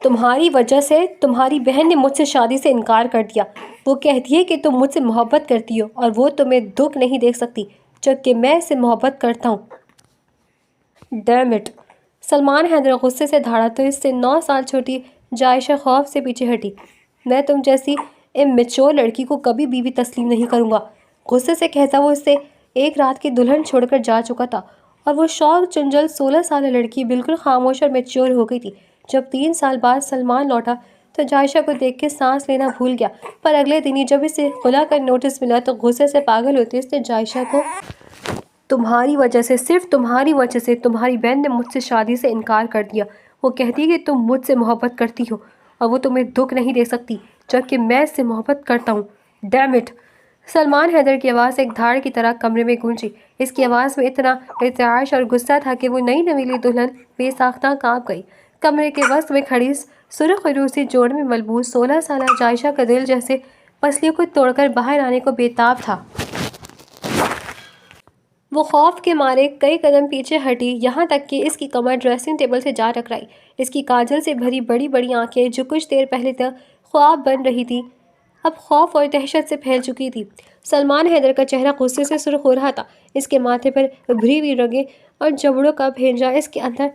تمہاری وجہ سے تمہاری بہن نے مجھ سے شادی سے انکار کر دیا۔ وہ کہتی ہے کہ تم مجھ سے محبت کرتی ہو اور وہ تمہیں دکھ نہیں دیکھ سکتی جبکہ میں اس سے محبت کرتا ہوں۔ Dam it! سلمان حیدر غصے سے دھاڑا تو اس سے 9 سال چھوٹی جائشہ خوف سے پیچھے ہٹی۔ میں تم جیسی امیچور لڑکی کو کبھی بیوی تسلیم نہیں کروں گا، غصے سے کہتا وہ اس سے ایک رات کی دلہن چھوڑ کر جا چکا تھا اور وہ شوق چنجل 16 سالہ لڑکی بالکل خاموش اور میچور ہو گئی تھی۔ جب 3 سال بعد سلمان لوٹا تو جائشہ کو دیکھ کے سانس لینا بھول گیا، پر اگلے دن ہی جب اسے خلا کا نوٹس ملا تو غصے سے پاگل ہوتے اس نے جائشہ کو تمہاری وجہ سے، صرف تمہاری وجہ سے تمہاری بہن نے مجھ سے شادی سے انکار کر دیا۔ وہ کہتی ہے کہ تم مجھ سے محبت کرتی ہو اور وہ تمہیں دکھ نہیں دے سکتی جبکہ میں اس سے محبت کرتا ہوں۔ Dam it! سلمان حیدر کی آواز ایک دھاڑ کی طرح کمرے میں گونجی۔ اس کی آواز میں اتنا ارتعاش اور غصہ تھا کہ وہ نئی نویلی دلہن بے ساختہ کانپ گئی۔ کمرے کے وسط میں کھڑی سرخ روسی جوڑ میں ملبوس 16 سالہ جائشہ کا دل جیسے پسلیوں کو توڑ کر باہر آنے کو بے تاب تھا۔ وہ خوف کے مارے کئی قدم پیچھے ہٹی، یہاں تک کہ اس کی کمر ڈریسنگ ٹیبل سے جا ٹکرائی۔ اس کی کاجل سے بھری بڑی بڑی آنکھیں جو کچھ دیر پہلے تک خواب بن رہی تھیں اب خوف اور دہشت سے پھیل چکی تھی۔ سلمان حیدر کا چہرہ غصے سے سرخ ہو رہا تھا، اس کے ماتھے پر ابھری ہوئی رگیں اور جبڑوں کا بھینجا اس کے اندر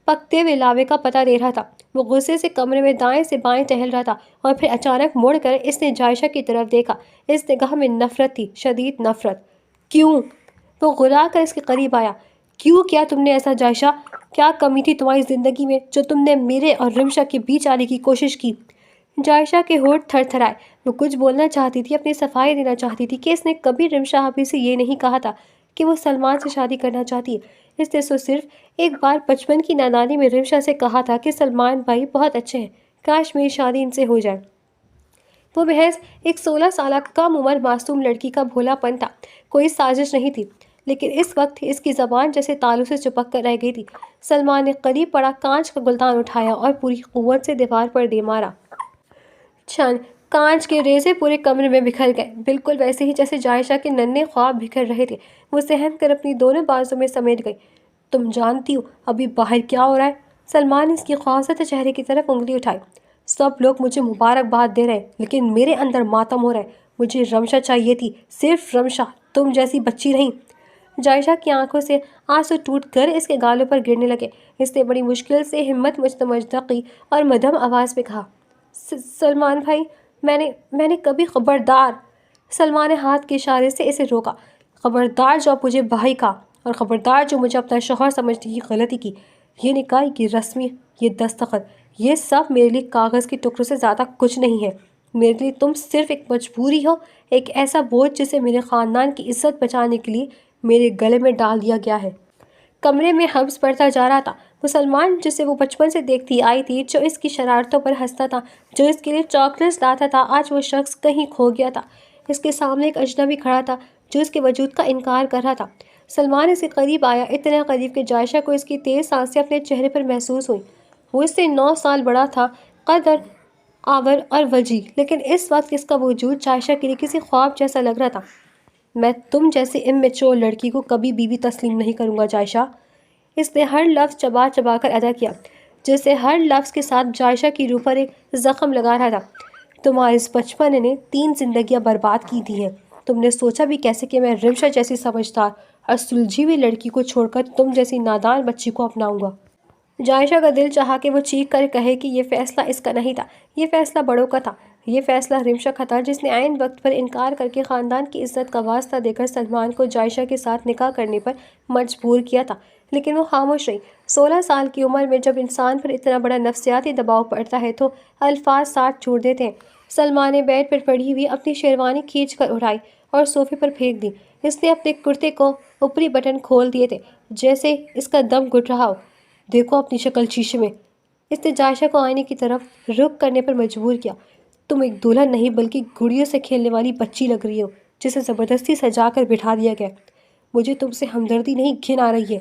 پکتے ہوئے لاوے کا پتہ دے رہا تھا۔ وہ غصے سے کمرے میں دائیں سے بائیں ٹہل رہا تھا اور پھر اچانک مڑ کر اس نے جائشہ کی طرف دیکھا۔ اس نگاہ میں نفرت تھی، شدید نفرت۔ کیوں؟ وہ گھبرا کر اس کے قریب آیا۔ کیوں کیا تم نے ایسا جائشہ؟ کیا کمی تھی تمہاری زندگی میں جو تم نے میرے اور رمشا کے بیچ آنے کی کوشش کی؟ جائشہ کے ہونٹ تھر تھرائے۔ وہ کچھ بولنا چاہتی تھی، اپنی صفائی دینا چاہتی تھی کہ اس نے کبھی رمشا آپی سے یہ نہیں کہا تھا کہ وہ سلمان سے شادی کرنا چاہتی ہے۔ اس نے تو صرف ایک بار بچپن کی نادانی میں رمشا سے کہا تھا کہ سلمان بھائی بہت اچھے ہیں، کاش میری شادی ان سے ہو جائے۔ وہ محض ایک 16 سالہ کم عمر معصوم لڑکی کا بھولا پن تھا، کوئی سازش نہیں تھی، لیکن اس وقت اس کی زبان جیسے تالوں سے چپک کر رہ گئی تھی۔ سلمان نے قریب پڑا کانچ کا گلدان اٹھایا اور پوری قوت سے دیوار پر دے مارا۔ چھن! کانچ کے ریزے پورے کمرے میں بکھر گئے، بالکل ویسے ہی جیسے جائشہ کے ننھے خواب بکھر رہے تھے۔ وہ سہم کر اپنی دونوں بازو میں سمیٹ گئی۔ تم جانتی ہو ابھی باہر کیا ہو رہا ہے؟ سلمان نے اس کی خوفزدہ چہرے کی طرف انگلی اٹھائی۔ سب لوگ مجھے مبارکباد دے رہے ہیں لیکن میرے اندر ماتم ہو رہا ہے۔ مجھے رمشا چاہیے تھی، صرف رمشا، تم جیسی بچی نہیں۔ جائشہ کی آنکھوں سے آنسو ٹوٹ کر اس کے گالوں پر گرنے لگے۔ اس نے بڑی مشکل سے ہمت مجتمع کی اور مدھم آواز میں کہا، سلمان بھائی، میں نے کبھی خبردار! سلمان نے ہاتھ کے اشارے سے اسے روکا۔ خبردار جو اب مجھے بھائی کہا اور خبردار جو مجھے اپنا شوہر سمجھنے کی غلطی کی۔ یہ نکاح، یہ رسمی، یہ دستخط، یہ سب میرے لیے کاغذ کے ٹکڑوں سے زیادہ کچھ نہیں ہے۔ میرے لیے تم صرف ایک مجبوری ہو، ایک ایسا بوجھ جسے میرے خاندان کی عزت بچانے کے لیے میرے گلے میں ڈال دیا گیا ہے۔ کمرے میں حبس پڑتا جا رہا تھا۔ وہ سلمان جسے وہ بچپن سے دیکھتی آئی تھی، جو اس کی شرارتوں پر ہنستا تھا، جو اس کے لیے چاکلیٹس لاتا تھا، آج وہ شخص کہیں کھو گیا تھا۔ اس کے سامنے ایک اجنبی کھڑا تھا جو اس کے وجود کا انکار کر رہا تھا۔ سلمان اس کے قریب آیا، اتنا قریب کہ جائشہ کو اس کی تیز سانسیں اپنے چہرے پر محسوس ہوئیں۔ وہ اس سے 9 سال بڑا تھا، قدر آور اور وجیح، لیکن اس وقت اس کا وجود جائشہ کے لیے کسی خواب جیسا لگ رہا تھا۔ میں تم جیسی امیچور لڑکی کو کبھی بیوی تسلیم نہیں کروں گا جائشہ۔ اس نے ہر لفظ چبا چبا کر ادا کیا، جیسے ہر لفظ کے ساتھ جائشہ کی روح پر ایک زخم لگا رہا تھا۔ تمہارے اس بچپن نے 3 زندگیاں برباد کی دی ہیں۔ تم نے سوچا بھی کیسے کہ میں رمشا جیسی سمجھدار اور سلجھی ہوئی لڑکی کو چھوڑ کر تم جیسی نادان بچی کو اپناؤں گا؟ جائشہ کا دل چاہا کہ وہ چیخ کر کہے کہ یہ فیصلہ اس کا نہیں تھا، یہ فیصلہ بڑوں کا تھا، یہ فیصلہ رمشا کا تھا جس نے عین وقت پر انکار کر کے خاندان کی عزت کا واسطہ دے کر سلمان کو جائشہ کے ساتھ نکاح کرنے پر مجبور کیا تھا، لیکن وہ خاموش رہی۔ 16 سال کی عمر میں جب انسان پر اتنا بڑا نفسیاتی دباؤ پڑتا ہے تو الفاظ ساتھ چھوڑ دیتے ہیں۔ سلمان نے بیڈ پر پڑی ہوئی اپنی شیروانی کھینچ کر اٹھائی اور صوفے پر پھینک دی۔ اس نے اپنے کرتے کو اوپری بٹن کھول دیے تھے جیسے اس کا دم گھٹ رہا ہو۔ دیکھو اپنی شکل شیشے میں۔ اس نے جائشہ کو آئینے کی طرف رخ کرنے پر مجبور کیا۔ تم ایک دلہن نہیں بلکہ گڑیوں سے کھیلنے والی بچی لگ رہی ہو جسے زبردستی سجا کر بٹھا دیا گیا۔ مجھے تم سے ہمدردی نہیں، گھن آ رہی ہے۔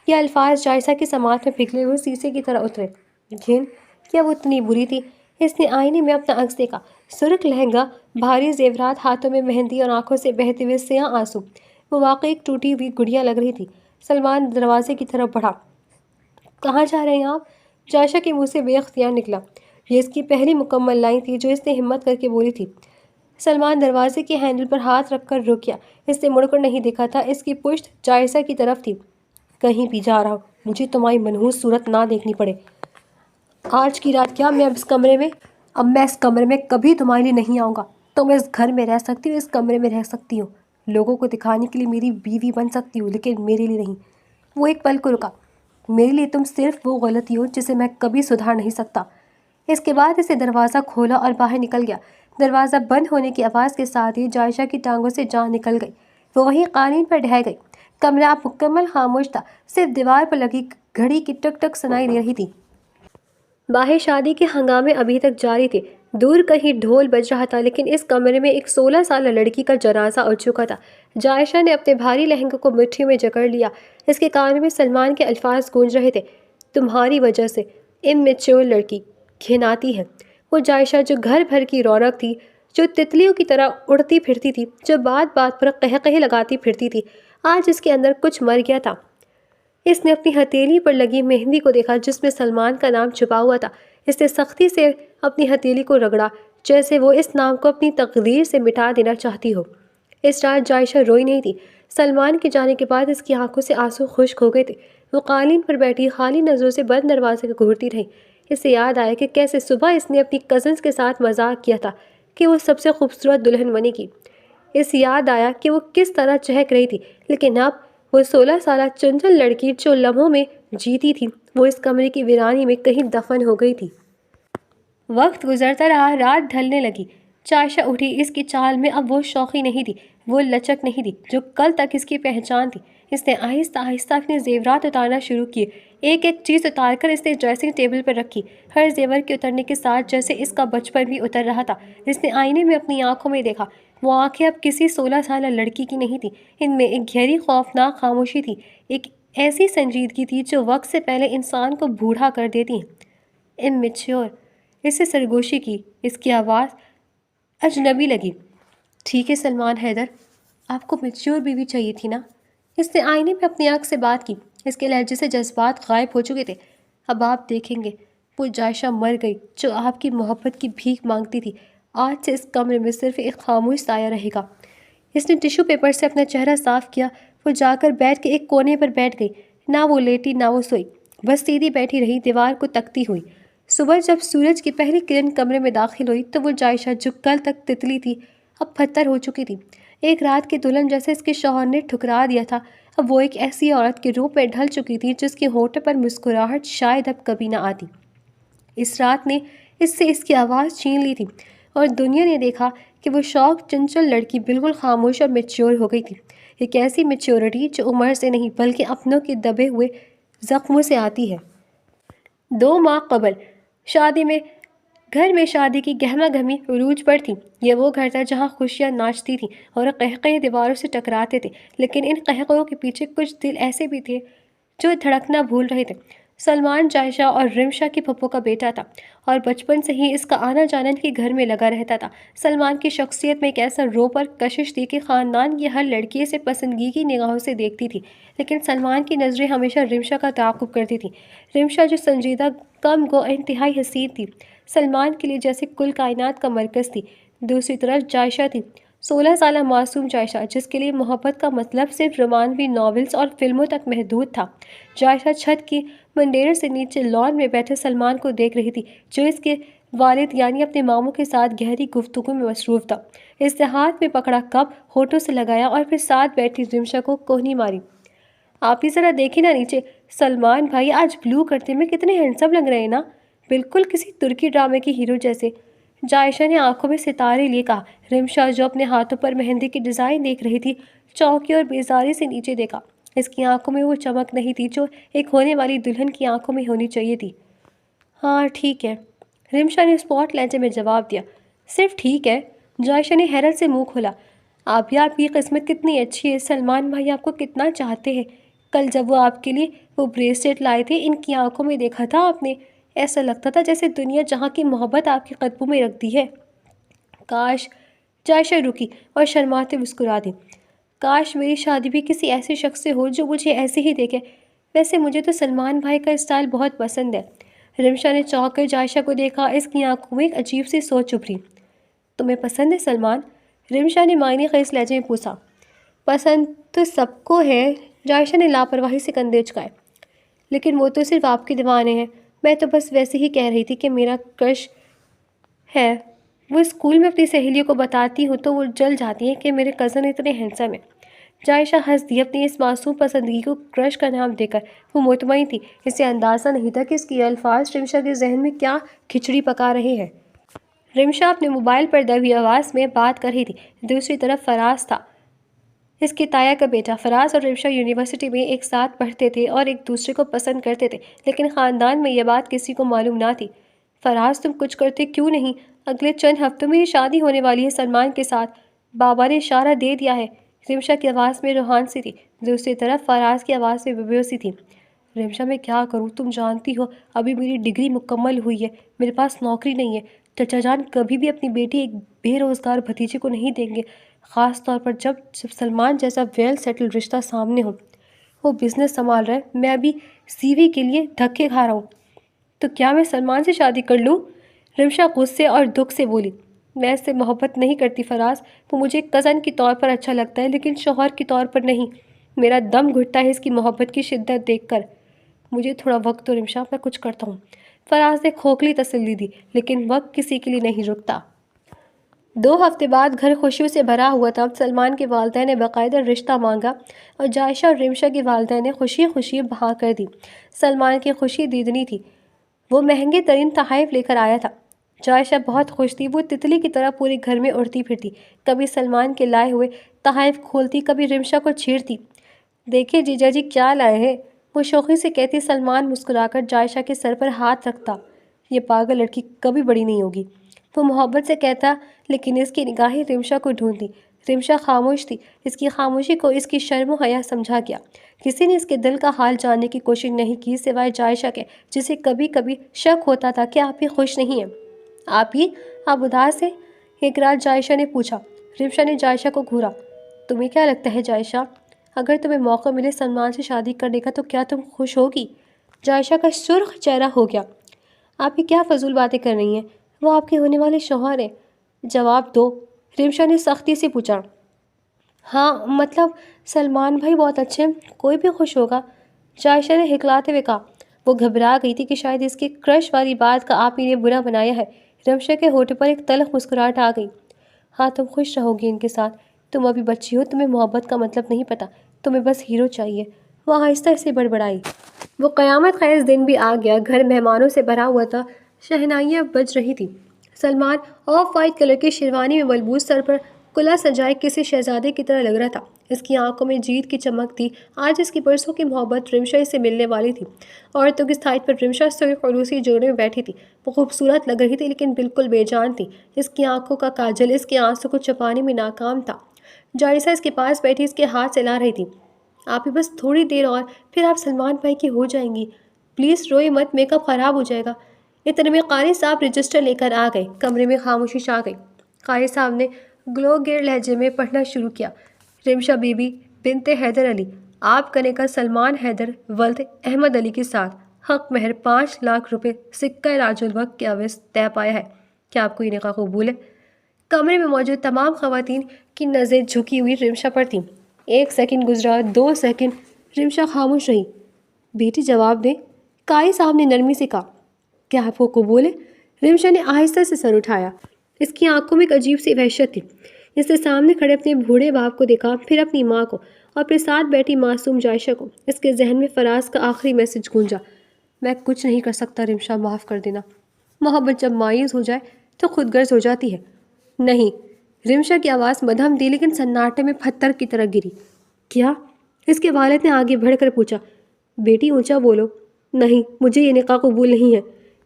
یہ الفاظ جائشہ کی سماعت میں پگھلے ہوئے شیشے کی طرح اترے۔ گھن؟ کیا وہ اتنی بری تھی؟ اس نے آئینے میں اپنا عکس دیکھا، سرخ لہنگا، بھاری زیورات، ہاتھوں میں مہندی اور آنکھوں سے بہتے ہوئے سیاہ آنسو۔ وہ واقعی ایک ٹوٹی ہوئی گڑیا لگ رہی تھی۔ سلمان دروازے کی طرف بڑھا۔ کہاں جا رہے ہیں آپ؟ جائشہ کے منہ سے بے اختیار نکلا۔ یہ اس کی پہلی مکمل لائن تھی جو اس نے ہمت کر کے بولی تھی۔ سلمان دروازے کے ہینڈل پر ہاتھ رکھ کر رک گیا۔ اس نے مڑ کر نہیں دیکھا تھا، اس کی پشت جائشہ کی طرف تھی۔ کہیں بھی جا رہا ہوں، مجھے تمہاری منحوس صورت نہ دیکھنی پڑے۔ آج کی رات کیا میں اب میں اس کمرے میں کبھی تمہارے لیے نہیں آؤں گا۔ تم اس گھر میں رہ سکتی ہو، اس کمرے میں رہ سکتی ہو، لوگوں کو دکھانے کے لیے میری بیوی بن سکتی ہو، لیکن میرے لیے نہیں۔ وہ ایک پل کو رکا۔ میرے لیے تم صرف وہ غلطی ہو جسے میں کبھی سدھار نہیں سکتا۔ اس کے بعد اس نے دروازہ کھولا اور باہر نکل گیا۔ دروازہ بند ہونے کی آواز کے ساتھ ہی جائشہ کی ٹانگوں سے جان نکل گئی۔ وہ وہیں قالین پر ڈھہ گئی۔ کمرہ اب مکمل خاموش تھا، صرف دیوار پر لگی گھڑی کی ٹک ٹک سنائی دے رہی تھی۔ باہر شادی کے ہنگامے ابھی تک جاری تھے، دور کہیں ڈھول بج رہا تھا، لیکن اس کمرے میں ایک 16 سالہ لڑکی کا جنازہ اٹھ چکا تھا۔ جائشہ نے اپنے بھاری لہنگے کو مٹھی میں جکڑ لیا۔ اس کے کانوں میں سلمان کے الفاظ گونج رہے تھے، تمہاری وجہ سے اممیچور لڑکی گھناتی ہے۔ وہ جائشہ جو گھر بھر کی رونق تھی، جو تتلیوں کی طرح اڑتی پھرتی تھی، جو بات بات پر قہقہے لگاتی پھرتی تھی، آج اس کے اندر کچھ مر گیا تھا۔ اس نے اپنی ہتھیلی پر لگی مہندی کو دیکھا جس میں سلمان کا نام چھپا ہوا تھا۔ اس نے سختی سے اپنی ہتھیلی کو رگڑا، جیسے وہ اس نام کو اپنی تقدیر سے مٹا دینا چاہتی ہو۔ اس رات جائشہ روئی نہیں تھی۔ سلمان کے جانے کے بعد اس کی آنکھوں سے آنسو خشک ہو گئے تھے۔ وہ قالین پر بیٹھی خالی نظروں سے بند دروازے کو گھورتی رہی۔ اسے یاد آیا کہ کیسے صبح اس نے اپنی کزنز کے ساتھ مذاق کیا تھا کہ وہ سب سے خوبصورت دلہن بنے گی۔ اسے یاد آیا کہ وہ کس طرح چہک رہی تھی، لیکن اب وہ 16 سالہ چنچل لڑکی جو لمحوں میں جیتی تھی، وہ اس کمرے کی ویرانی میں کہیں دفن ہو گئی تھی۔ وقت گزرتا رہا، رات ڈھلنے لگی۔ جائشہ اٹھی۔ اس کی چال میں اب وہ شوخی نہیں تھی، وہ لچک نہیں تھی جو کل تک اس کی پہچان تھی۔ اس نے آہستہ آہستہ اپنے زیورات اتارنا شروع کیے۔ ایک ایک چیز اتار کر اس نے ڈریسنگ ٹیبل پر رکھی، ہر زیور کے اترنے کے ساتھ جیسے اس کا بچپن بھی اتر رہا تھا۔ اس نے آئینے میں اپنی آنکھوں میں دیکھا۔ وہ آنکھیں اب کسی 16 سالہ لڑکی کی نہیں تھیں، ان میں ایک گہری خوفناک خاموشی تھی، ایک ایسی سنجیدگی تھی جو وقت سے پہلے انسان کو بوڑھا کر دیتی ہے۔ اممیچور، اس سے سرگوشی کی۔ اس کی آواز اجنبی لگی۔ ٹھیک ہے سلمان حیدر، آپ کو میچور بیوی چاہیے تھی نا؟ اس نے آئینے میں اپنی آنکھ سے بات کی۔ اس کے لہجے سے جذبات غائب ہو چکے تھے۔ اب آپ دیکھیں گے، وہ جائشہ مر گئی جو آپ کی محبت کی بھیک مانگتی تھی۔ آج سے اس کمرے میں صرف ایک خاموش سایہ رہے گا۔ اس نے ٹیشو پیپر سے اپنا چہرہ صاف کیا۔ وہ جا کر بیٹھ کے ایک کونے پر بیٹھ گئی۔ نہ وہ لیٹی نہ وہ سوئی، بس سیدھی بیٹھی رہی، دیوار کو تکتی ہوئی۔ صبح جب سورج کی پہلی کرن کمرے میں داخل ہوئی تو وہ جائشہ جو کل تک تتلی تھی اب پتھر ہو چکی تھی۔ ایک رات کی دلہن جیسے اس کے شوہر نے ٹھکرا دیا تھا، اب وہ ایک ایسی عورت کے روپ میں ڈھل چکی تھی جس کے ہونٹوں پر مسکراہٹ شاید اب کبھی نہ آتی۔ اس رات نے اس سے اس کی آواز چھین لی تھی، اور دنیا نے دیکھا کہ وہ شوق چنچل لڑکی بالکل خاموش اور میچور ہو گئی تھی۔ ایک ایسی میچورٹی جو عمر سے نہیں بلکہ اپنوں کے دبے ہوئے زخموں سے آتی ہے۔ 2 ماہ قبل گھر میں شادی کی گہما گہمی عروج پر تھی۔ یہ وہ گھر تھا جہاں خوشیاں ناچتی تھیں اور قہقہے دیواروں سے ٹکراتے تھے، لیکن ان قہقہوں کے پیچھے کچھ دل ایسے بھی تھے جو دھڑکنا بھول رہے تھے۔ سلمان جائشہ اور رمشا کی پھپھو کا بیٹا تھا، اور بچپن سے ہی اس کا آنا جانا ان کے گھر میں لگا رہتا تھا۔ سلمان کی شخصیت میں ایک ایسا روپ اور کشش تھی کہ خاندان کی ہر لڑکی اسے پسندگی کی نگاہوں سے دیکھتی تھی، لیکن سلمان کی نظریں ہمیشہ رمشا کا تعاقب کرتی تھیں۔ رمشا جو سنجیدہ، کم گو، انتہائی حسین تھی، سلمان کے لیے جیسے کل کائنات کا مرکز تھی۔ دوسری طرف جائشہ تھی، 16 سالہ معصوم جائشہ، جس کے لیے محبت کا مطلب صرف رومانوی ناولز اور فلموں تک محدود تھا۔ جائشہ چھت کی منڈیروں سے نیچے لان میں بیٹھے سلمان کو دیکھ رہی تھی، جو اس کے والد یعنی اپنے ماموں کے ساتھ گہری گفتگو میں مصروف تھا۔ اس نے ہاتھ میں پکڑا کپ ہونٹوں سے لگایا اور پھر ساتھ بیٹھی رمشا کو کوہنی ماری۔ آپ ہی ذرا دیکھیں نا نیچے، سلمان بھائی آج بلو کرتے میں کتنے ہینڈسم لگ رہے ہیں نا، بالکل کسی ترکی ڈرامے کی ہیرو جیسے۔ جائشہ نے آنکھوں میں ستارے لیے کہا۔ رمشا جو اپنے ہاتھوں پر مہندی کی ڈیزائن دیکھ رہی تھی، چونکی اور بیزاری سے نیچے دیکھا۔ اس کی آنکھوں میں وہ چمک نہیں تھی جو ایک ہونے والی دلہن کی آنکھوں میں ہونی چاہیے تھی۔ ہاں ٹھیک ہے، رمشا نے اسپاٹ لہجے میں جواب دیا۔ صرف ٹھیک ہے؟ جائشہ نے حیرت سے منہ کھولا۔ آپ کی قسمت کتنی اچھی ہے، سلمان بھائی آپ کو کتنا چاہتے ہیں۔ کل جب وہ آپ کے لیے وہ بریسلیٹ لائے تھے، ان کی آنکھوں میں دیکھا تھا آپ نے، ایسا لگتا تھا جیسے دنیا جہاں کی محبت آپ کے قدموں میں رکھ دی ہے۔ کاش، جائشہ رکی اور شرماتے مسکرا دی، کاش میری شادی بھی کسی ایسے شخص سے ہو جو مجھے ایسے ہی دیکھے۔ ویسے مجھے تو سلمان بھائی کا اسٹائل بہت پسند ہے۔ رمشا نے چونک کر جائشہ کو دیکھا، اس کی آنکھوں میں ایک عجیب سی سوچ ابھری۔ تمہیں پسند ہے سلمان؟ رمشا نے معنی خیز لہجے میں پوچھا۔ پسند تو سب کو ہے، جائشہ نے لاپرواہی سے کندھے اچکائے، لیکن وہ تو صرف آپ کے دیوانے ہیں۔ میں تو بس ویسے ہی کہہ رہی تھی کہ میرا کرش ہے۔ وہ اسکول میں اپنی سہیلیوں کو بتاتی ہوں تو وہ جل جاتی ہیں کہ میرے کزن اتنے ہینڈسم ہیں۔ جائشہ ہنس دی اپنی اس معصوم پسندگی کو کرش کا نام دے کر۔ وہ مطمئن تھی، اسے اندازہ نہیں تھا کہ اس کے الفاظ رمشا کے ذہن میں کیا کھچڑی پکا رہے ہیں۔ رمشا اپنے موبائل پر دبی آواز میں بات کر رہی تھی۔ دوسری طرف فراز تھا، اس کی تایا کا بیٹا۔ فراز اور رمشا یونیورسٹی میں ایک ساتھ پڑھتے تھے اور ایک دوسرے کو پسند کرتے تھے، لیکن خاندان میں یہ بات کسی کو معلوم نہ تھی۔ فراز تم کچھ کرتے کیوں نہیں؟ اگلے چند ہفتوں میں یہ شادی ہونے والی ہے سلمان کے ساتھ، بابا نے اشارہ دے دیا ہے۔ رمشا کی آواز میں روحان سی تھی، دوسری طرف فراز کی آواز میں بیوسی تھی۔ رمشا میں کیا کروں؟ تم جانتی ہو ابھی میری ڈگری مکمل ہوئی ہے، میرے پاس نوکری نہیں ہے۔ چچا جان کبھی بھی اپنی بیٹی ایک بے روزگار بھتیجے کو نہیں دیں گے، خاص طور پر جب سلمان جیسا ویل سیٹل رشتہ سامنے ہو۔ وہ بزنس سنبھال رہا ہے، میں ابھی سی وی کے لیے دھکے کھا رہا ہوں۔ تو کیا میں سلمان سے شادی کر لوں؟ رمشا غصے اور دکھ سے بولی۔ میں اس سے محبت نہیں کرتی فراز، وہ مجھے ایک کزن کے طور پر اچھا لگتا ہے لیکن شوہر کے طور پر نہیں۔ میرا دم گھٹتا ہے اس کی محبت کی شدت دیکھ کر۔ مجھے تھوڑا وقت دو رمشا، میں کچھ کرتا ہوں۔ فراز نے کھوکھلی تسلی دی، لیکن وقت کسی کے لیے نہیں رکتا۔ 2 ہفتے بعد گھر خوشیوں سے بھرا ہوا تھا۔ سلمان کے والدین نے باقاعدہ رشتہ مانگا اور جائشہ اور رمشا کے والدین نے خوشی خوشی بہا کر دی۔ سلمان کی خوشی دیدنی تھی، وہ مہنگے ترین تحائف لے کر آیا تھا۔ جائشہ بہت خوش تھی، وہ تتلی کی طرح پورے گھر میں اڑتی پھرتی، کبھی سلمان کے لائے ہوئے تحائف کھولتی، کبھی رمشا کو چھیڑتی۔ دیکھیں جیجا جی کیا لائے ہیں، وہ شوخی سے کہتی۔ سلمان مسکرا کر جائشہ کے سر پر ہاتھ رکھتا۔ یہ پاگل لڑکی کبھی بڑی نہیں ہوگی، وہ محبت سے کہتا، لیکن اس کی نگاہیں رمشا کو ڈھونڈتی۔ رمشا خاموش تھی، اس کی خاموشی کو اس کی شرم و حیا سمجھا گیا۔ کسی نے اس کے دل کا حال جاننے کی کوشش نہیں کی سوائے جائشہ کے، جسے کبھی کبھی شک ہوتا تھا کہ آپ ہی خوش نہیں ہیں۔ آپ اداس ہیں؟ ایک رات جائشہ نے پوچھا۔ رمشا نے جائشہ کو گھورا۔ تمہیں کیا لگتا ہے جائشہ، اگر تمہیں موقع ملے سلمان سے شادی کرنے کا تو کیا تم خوش ہوگی؟ جائشہ کا سرخ چہرہ ہو گیا۔ آپ یہ کیا فضول باتیں کر رہی ہیں، وہ آپ کے ہونے والے شوہر ہیں۔ جواب دو، رمشا نے سختی سے پوچھا۔ ہاں مطلب سلمان بھائی بہت اچھے ہیں، کوئی بھی خوش ہوگا، جائشہ نے ہکلاتے ہوئے کہا۔ وہ گھبرا گئی تھی کہ شاید اس کی کرش والی بات کا آپ ہی نے برا بنایا ہے۔ رمشا کے ہونٹ پر ایک تلخ مسکراہٹ آ گئی۔ ہاں تم خوش رہو گی ان کے ساتھ، تم ابھی بچی ہو، تمہیں محبت کا مطلب نہیں پتہ، تمہیں بس ہیرو چاہیے۔ وہ آہستہ سے بڑبڑائی۔ وہ قیامت خیز دن بھی آ گیا، گھر مہمانوں سے بھرا ہوا تھا، شہنائیاں بج رہی تھیں۔ سلمان آف وائٹ کلر کی شیروانی میں ملبوس، سر پر کلا سجائے کسی شہزادے کی طرح لگ رہا تھا۔ اس کی آنکھوں میں جیت کی چمک تھی۔ آج اس کی برسوں کی محبت رمشا سے ملنے والی تھی۔ عورتوں کی سائٹ پر رمشا سرخ عروسی جوڑے میں بیٹھی تھی۔ وہ خوبصورت لگ رہی تھی لیکن بالکل بے جان تھی۔ اس کی آنکھوں کا کاجل اس کے آنسوں کو چھپانے میں ناکام تھا۔ جائشہ اس کے پاس بیٹھی اس کے ہاتھ سلا رہی تھی۔ آپ ہی بس تھوڑی دیر اور، پھر آپ سلمان بھائی کی ہو جائیں گی، پلیز روئے مت، میک اپ خراب ہو جائے گا۔ اتنے میں قاری صاحب رجسٹر لے کر آ گئے۔ کمرے میں خاموشی چھا گئی۔ قاری صاحب نے گلو گیر لہجے میں پڑھنا شروع کیا۔ رمشا بی بی بنت حیدر علی، آپ کا نکاح سلمان حیدر ولد احمد علی کے ساتھ حق مہر 5 لاکھ روپے سکہ راج الوقت کے عوض طے پایا ہے، کیا آپ کو یہ نکاح قبول ہے؟ کمرے میں موجود تمام خواتین کی نظریں جھکی ہوئی رمشا پر تھیں۔ 1 سیکنڈ گزرا، 2 سیکنڈ، رمشا خاموش رہی۔ بیٹی جواب دیں، قاری صاحب نے نرمی سے کہا۔ کیا آپ کو قبول ہے؟ رمشا نے آہستہ سے سر اٹھایا۔ اس کی آنکھوں میں ایک عجیب سی وحشت تھی۔ اس نے سامنے کھڑے اپنے بوڑھے باپ کو دیکھا، پھر اپنی ماں کو اور پھر ساتھ بیٹھی معصوم جائشہ کو۔ اس کے ذہن میں فراز کا آخری میسج گونجا، میں کچھ نہیں کر سکتا رمشا، معاف کر دینا۔ محبت جب مایوس ہو جائے تو خود غرض ہو جاتی ہے۔ نہیں، رمشا کی آواز مدھم تھی لیکن سناٹے میں پتھر کی طرح گری۔ کیا؟ اس کے والد نے آگے بڑھ کر پوچھا۔ بیٹی اونچا بولو۔ نہیں، مجھے یہ نکاح قبول نہیں ہے۔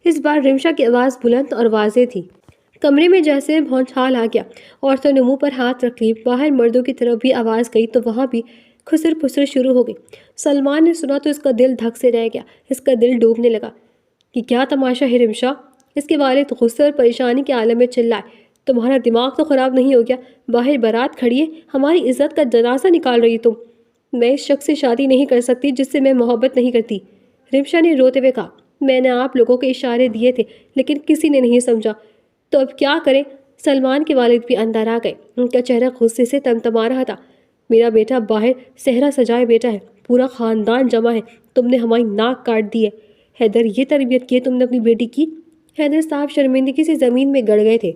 اس بار رمشا کی آواز بلند اور واضح تھی۔ کمرے میں جیسے بھونچال آ گیا۔ عورتوں نے منہ پر ہاتھ رکھ لی۔ باہر مردوں کی طرف بھی آواز گئی تو وہاں بھی خسر پسر شروع ہو گئی۔ سلمان نے سنا تو اس کا دل دھک سے رہ گیا، اس کا دل ڈوبنے لگا۔ یہ کیا تماشا ہے رمشا؟ اس کے والد غصے اور پریشانی کے عالم میں چلائے۔ تمہارا دماغ تو خراب نہیں ہو گیا؟ باہر بارات کھڑی ہے، ہماری عزت کا جنازہ نکال رہی تم۔ میں اس شخص سے شادی نہیں کر سکتی جس سے میں محبت نہیں کرتی، رمشا نے روتے ہوئے کہا۔ میں نے آپ لوگوں کے اشارے دیے تھے لیکن کسی نے نہیں سمجھا، تو اب کیا کریں؟ سلمان کے والد بھی اندر آ گئے۔ ان کا چہرہ غصے سے تمتما رہا تھا۔ میرا بیٹا باہر صحرا سجائے بیٹا ہے، پورا خاندان جمع ہے، تم نے ہماری ناک کاٹ دی ہے۔ حیدر، یہ تربیت کی ہے تم نے اپنی بیٹی کی؟ حیدر صاحب شرمندگی سے زمین میں گڑ گئے تھے۔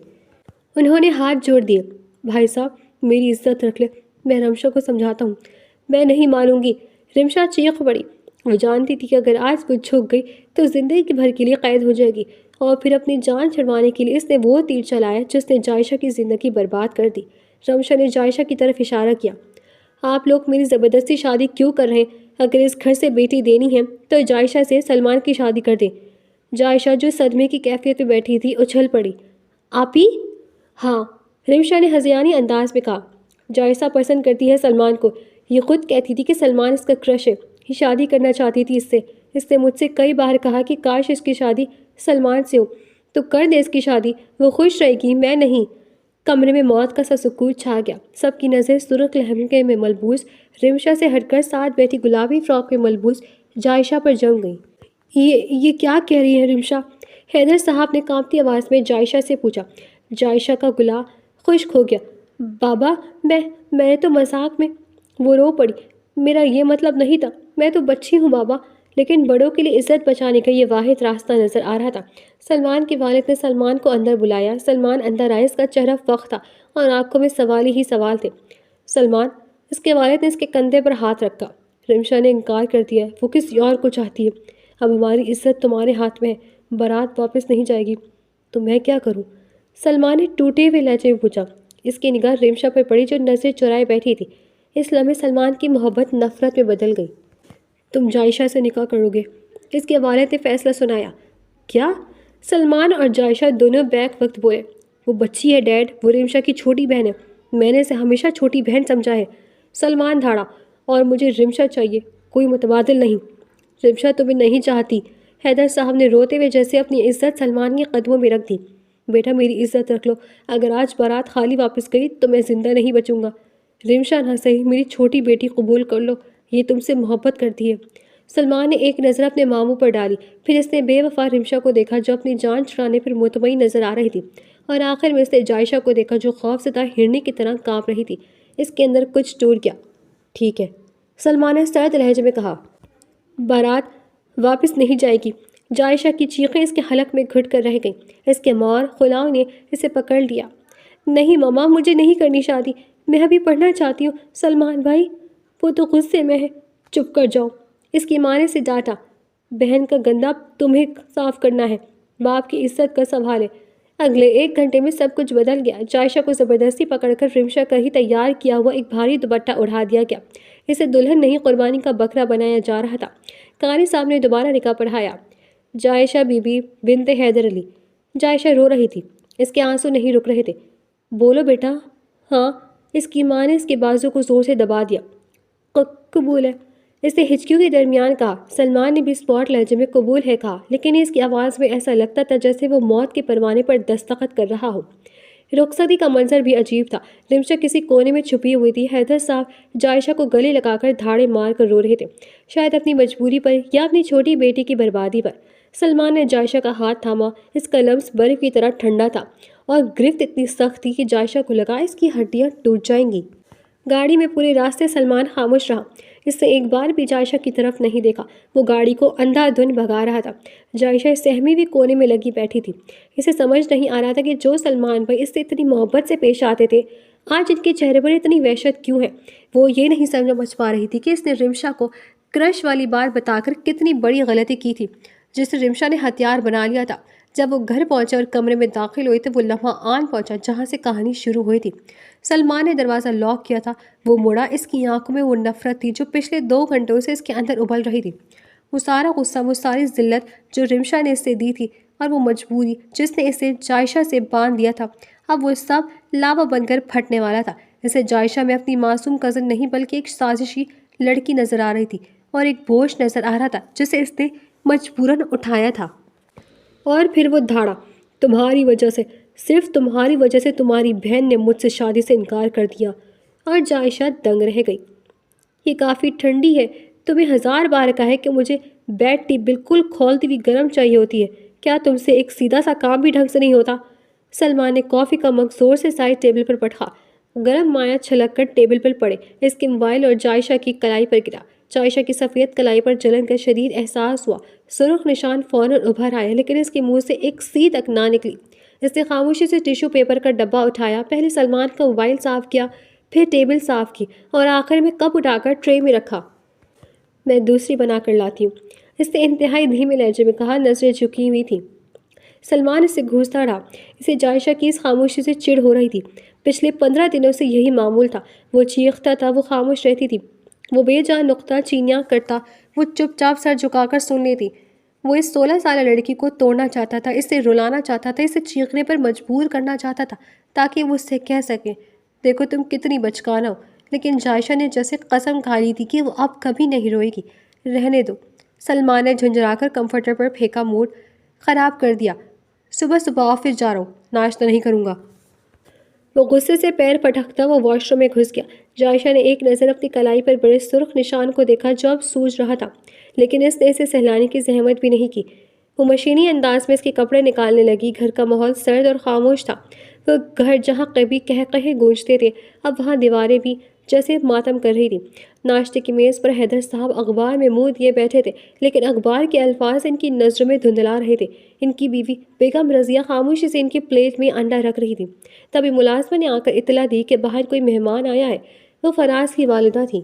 انہوں نے ہاتھ جوڑ دیے۔ بھائی صاحب میری عزت رکھ لے، میں رمشا کو سمجھاتا ہوں۔ میں نہیں مانوں گی، رمشا چیخ پڑی۔ وہ جانتی تھی کہ اگر آج وہ جھک گئی تو زندگی بھر کے لیے قید ہو جائے گی، اور پھر اپنی جان چھڑوانے کے لیے اس نے وہ تیر چلایا جس نے جائشہ کی زندگی برباد کر دی۔ رمشا نے جائشہ کی طرف اشارہ کیا۔ آپ لوگ میری زبردستی شادی کیوں کر رہے ہیں؟ اگر اس گھر سے بیٹی دینی ہے تو جائشہ سے سلمان کی شادی کر دیں۔ جائشہ جو صدمے کی کیفیت میں بیٹھی تھی اچھل پڑی۔ آپ ہی؟ ہاں، رمشا نے ہذیانی انداز میں کہا۔ جائشہ پسند کرتی ہے سلمان کو، یہ خود کہتی تھی کہ سلمان اس کا کرش ہے، یہ شادی کرنا چاہتی تھی اس نے مجھ سے کئی بار کہا کہ کاش اس کی شادی سلمان سے ہو، تو کر دے اس کی شادی، وہ خوش رہے گی، میں نہیں۔ کمرے میں موت کا سا سکوت چھا گیا۔ سب کی نظر سرخ لہنگے میں ملبوس رمشا سے ہٹ کر ساتھ بیٹھی گلابی فراک میں ملبوس جائشہ پر جم گئی۔ یہ کیا کہہ رہی ہے رمشا؟ حیدر صاحب نے کانپتی آواز میں جائشہ سے پوچھا۔ جائشہ کا گلا خشک ہو گیا۔ بابا میں تو مذاق میں۔ وہ رو پڑی۔ میرا یہ مطلب نہیں تھا، میں تو بچی ہوں بابا، لیکن بڑوں کے لیے عزت بچانے کا یہ واحد راستہ نظر آ رہا تھا۔ سلمان کے والد نے سلمان کو اندر بلایا۔ سلمان اندر آئے، اس کا چہرہ فخر تھا اور آنکھوں میں سوال ہی سوال تھے۔ سلمان، اس کے والد نے اس کے کندھے پر ہاتھ رکھا۔ رمشا نے انکار کر دیا، وہ کسی اور کو چاہتی ہے۔ اب ہماری عزت تمہارے ہاتھ میں ہے، بارات واپس نہیں جائے گی، تو میں کیا کروں؟ سلمان نے ٹوٹے ہوئے لہجے میں پوچھا۔ اس کی نگاہ رمشا پر پڑی جو نظریں چرائے بیٹھی تھی۔ اس لمحے سلمان کی محبت نفرت میں بدل گئی۔ تم جائشہ سے نکاح کرو گے، اس کے والد نے فیصلہ سنایا۔ کیا؟ سلمان اور جائشہ دونوں بیک وقت بولے۔ وہ بچی ہے ڈیڈ، وہ رمشا کی چھوٹی بہن ہے، میں نے اسے ہمیشہ چھوٹی بہن سمجھا ہے۔ سلمان دھاڑا۔ اور مجھے رمشا چاہیے، کوئی متبادل نہیں۔ رمشا تمہیں نہیں چاہتی، حیدر صاحب نے روتے ہوئے جیسے اپنی عزت سلمان کے قدموں میں رکھ دی۔ بیٹا میری عزت رکھ لو، اگر آج بارات خالی واپس گئی تو میں زندہ نہیں بچوں گا۔ رمشا نہ صحیح، میری چھوٹی بیٹی قبول کر لو، یہ تم سے محبت کرتی ہے۔ سلمان نے ایک نظر اپنے ماموں پر ڈالی، پھر اس نے بے وفا رمشا کو دیکھا جو اپنی جان چھڑانے پر مطمئن نظر آ رہی تھی، اور آخر میں اس نے جائشہ کو دیکھا جو خوف زدہ ہرنی کی طرح کانپ رہی تھی۔ اس کے اندر کچھ ٹوٹ گیا۔ ٹھیک ہے، سلمان نے سرد لہجے میں کہا، بارات واپس نہیں جائے گی۔ جائشہ کی چیخیں اس کے حلق میں گھٹ کر رہ گئیں۔ اس کے ماں خلاؤں نے اسے پکڑ لیا۔ نہیں ماما، مجھے نہیں کرنی شادی، میں ابھی پڑھنا چاہتی ہوں۔ سلمان بھائی، وہ تو غصے میں ہے۔ چپ کر جاؤ، اس کی ماں نے اسے ڈانٹا۔ بہن کا گندہ تمہیں صاف کرنا ہے، باپ کی عزت کا سوال ہے۔ اگلے 1 گھنٹے میں سب کچھ بدل گیا۔ جائشہ کو زبردستی پکڑ کر رمشا کا ہی تیار کیا ہوا ایک بھاری دوپٹہ اڑا دیا گیا۔ اسے دلہن نہیں قربانی کا بکرا بنایا جا رہا تھا۔ قاری صاحب نے دوبارہ نکاح پڑھایا۔ جائشہ بی بی بنت حیدر علی۔ جائشہ رو رہی تھی، اس کے آنسو نہیں رک رہے تھے۔ بولو بیٹا۔ ہاں، اس کی ماں نے اس کے بازو کو زور سے دبا دیا۔ قبول ہے، اس نے ہچکیوں کے درمیان کہا۔ سلمان نے بھی اسپاٹ لہجے میں قبول ہے کہا، لیکن اس کی آواز میں ایسا لگتا تھا جیسے وہ موت کے پروانے پر دستخط کر رہا ہو۔ رخصتی کا منظر بھی عجیب تھا۔ رمشا کسی کونے میں چھپی ہوئی تھی۔ حیدر صاحب جائشہ کو گلے لگا کر دھاڑے مار کر رو رہے تھے، شاید اپنی مجبوری پر یا اپنی چھوٹی بیٹی کی بربادی پر۔ سلمان نے جائشہ کا ہاتھ تھاما۔ اس کا لمس برف کی طرح ٹھنڈا تھا اور گرفت اتنی سخت تھی کہ جائشہ کو لگا اس کی ہڈیاں ٹوٹ جائیں گی۔ گاڑی میں پورے راستے سلمان خاموش رہا۔ اس نے ایک بار بھی جائشہ کی طرف نہیں دیکھا۔ وہ گاڑی کو اندھا دھند بھگا رہا تھا۔ جائشہ سہمی ہوئی کونے میں لگی بیٹھی تھی۔ اسے سمجھ نہیں آ رہا تھا کہ جو سلمان بھائی اس سے اتنی محبت سے پیش آتے تھے، آج ان کے چہرے پر اتنی وحشت کیوں ہے؟ وہ یہ نہیں سمجھ پا رہی تھی کہ اس نے رمشا کو کرش والی بات بتا کر کتنی بڑی غلطی کی تھی جسے رمشا نے ہتھیار بنا لیا تھا۔ جب وہ گھر پہنچے اور کمرے میں داخل ہوئی تو وہ لمحہ آن پہنچا جہاں سے کہانی شروع ہوئی تھی۔ سلمان نے دروازہ لاک کیا تھا۔ وہ مڑا، اس کی آنکھوں میں وہ نفرت تھی جو پچھلے 2 گھنٹوں سے اس کے اندر ابل رہی تھی۔ وہ سارا غصہ، وہ ساری ذلت جو رمشا نے اس سے دی تھی، اور وہ مجبوری جس نے اسے جائشہ سے باندھ دیا تھا، اب وہ سب لاوا بن کر پھٹنے والا تھا۔ اسے جائشہ میں اپنی معصوم کزن نہیں بلکہ ایک سازشی لڑکی نظر آ رہی تھی، اور ایک بوجھ نظر آ رہا تھا جسے اس نے مجبوراً اٹھایا تھا۔ اور پھر وہ دھاڑا، تمہاری وجہ سے، صرف تمہاری وجہ سے تمہاری بہن نے مجھ سے شادی سے انکار کر دیا۔ اور جائشہ دنگ رہ گئی۔ یہ کافی ٹھنڈی ہے، تمہیں 1000 بار کہا ہے کہ مجھے بیڈ ٹی بالکل کھولتی ہوئی گرم چاہیے ہوتی ہے، کیا تم سے ایک سیدھا سا کام بھی ڈھنگ سے نہیں ہوتا؟ سلمان نے کافی کا مگ زور سے سائڈ ٹیبل پر پٹھا، گرم مایہ چھلک کر ٹیبل پر پڑے، اس کے موبائل اور جائشہ کی کلائی پر گرا۔ جائشہ کی سفید کلائی پر جلن کا شدید احساس ہوا، سرخ نشان فوراً ابھر آیا لیکن اس کے منہ سے ایک سی تک نہ نکلی۔ اس نے خاموشی سے ٹیشو پیپر کا ڈبہ اٹھایا، پہلے سلمان کا موبائل صاف کیا، پھر ٹیبل صاف کی اور آخر میں کپ اٹھا کر ٹرے میں رکھا۔ میں دوسری بنا کر لاتی ہوں، اس نے انتہائی دھیمے لہجے میں کہا، نظریں جھکی ہوئی تھیں۔ سلمان اسے گھورتا رہا، اسے جائشہ کی اس خاموشی سے چڑ ہو رہی تھی۔ پچھلے 15 دنوں سے یہی معمول تھا، وہ چیختا تھا، وہ خاموش رہتی تھی، وہ بے جان نقطہ چینیاں کرتا، وہ چپ چاپ سر جھکا کر سن لیتی۔ وہ اس 16 سالہ لڑکی کو توڑنا چاہتا تھا، اسے رلانا چاہتا تھا، اسے چیخنے پر مجبور کرنا چاہتا تھا تاکہ وہ اس سے کہہ سکے، دیکھو تم کتنی بچکانہ ہو۔ لیکن جائشہ نے جیسے قسم کھا لی تھی کہ وہ اب کبھی نہیں روئے گی۔ رہنے دو، سلمان نے جھنجھلا کر کمفرٹر پر پھینکا، موڈ خراب کر دیا۔ صبح صبح آفس جا رہا ہوں، ناشتہ نہیں کروں گا۔ وہ غصے سے پیر پٹکتا وہ واش روم میں گھس گیا۔ جائشہ نے ایک نظر اپنی کلائی پر بڑے سرخ نشان کو دیکھا جو اب سوج رہا تھا، لیکن اس نے اسے سہلانے کی زحمت بھی نہیں کی۔ وہ مشینی انداز میں اس کے کپڑے نکالنے لگی۔ گھر کا ماحول سرد اور خاموش تھا، وہ گھر جہاں کبھی قہقہے گونجتے تھے، اب وہاں دیواریں بھی جیسے ماتم کر رہی تھی۔ ناشتے کی میز پر حیدر صاحب اخبار میں منہ دیے بیٹھے تھے، لیکن اخبار کے الفاظ ان کی نظروں میں دھندلا رہے تھے۔ ان کی بیوی بیگم رضیہ خاموشی سے ان کی پلیٹ میں انڈا رکھ رہی تھی۔ تبھی ملازمہ نے آ کر اطلاع دی کہ باہر کوئی مہمان آیا ہے، وہ فراز کی والدہ تھیں۔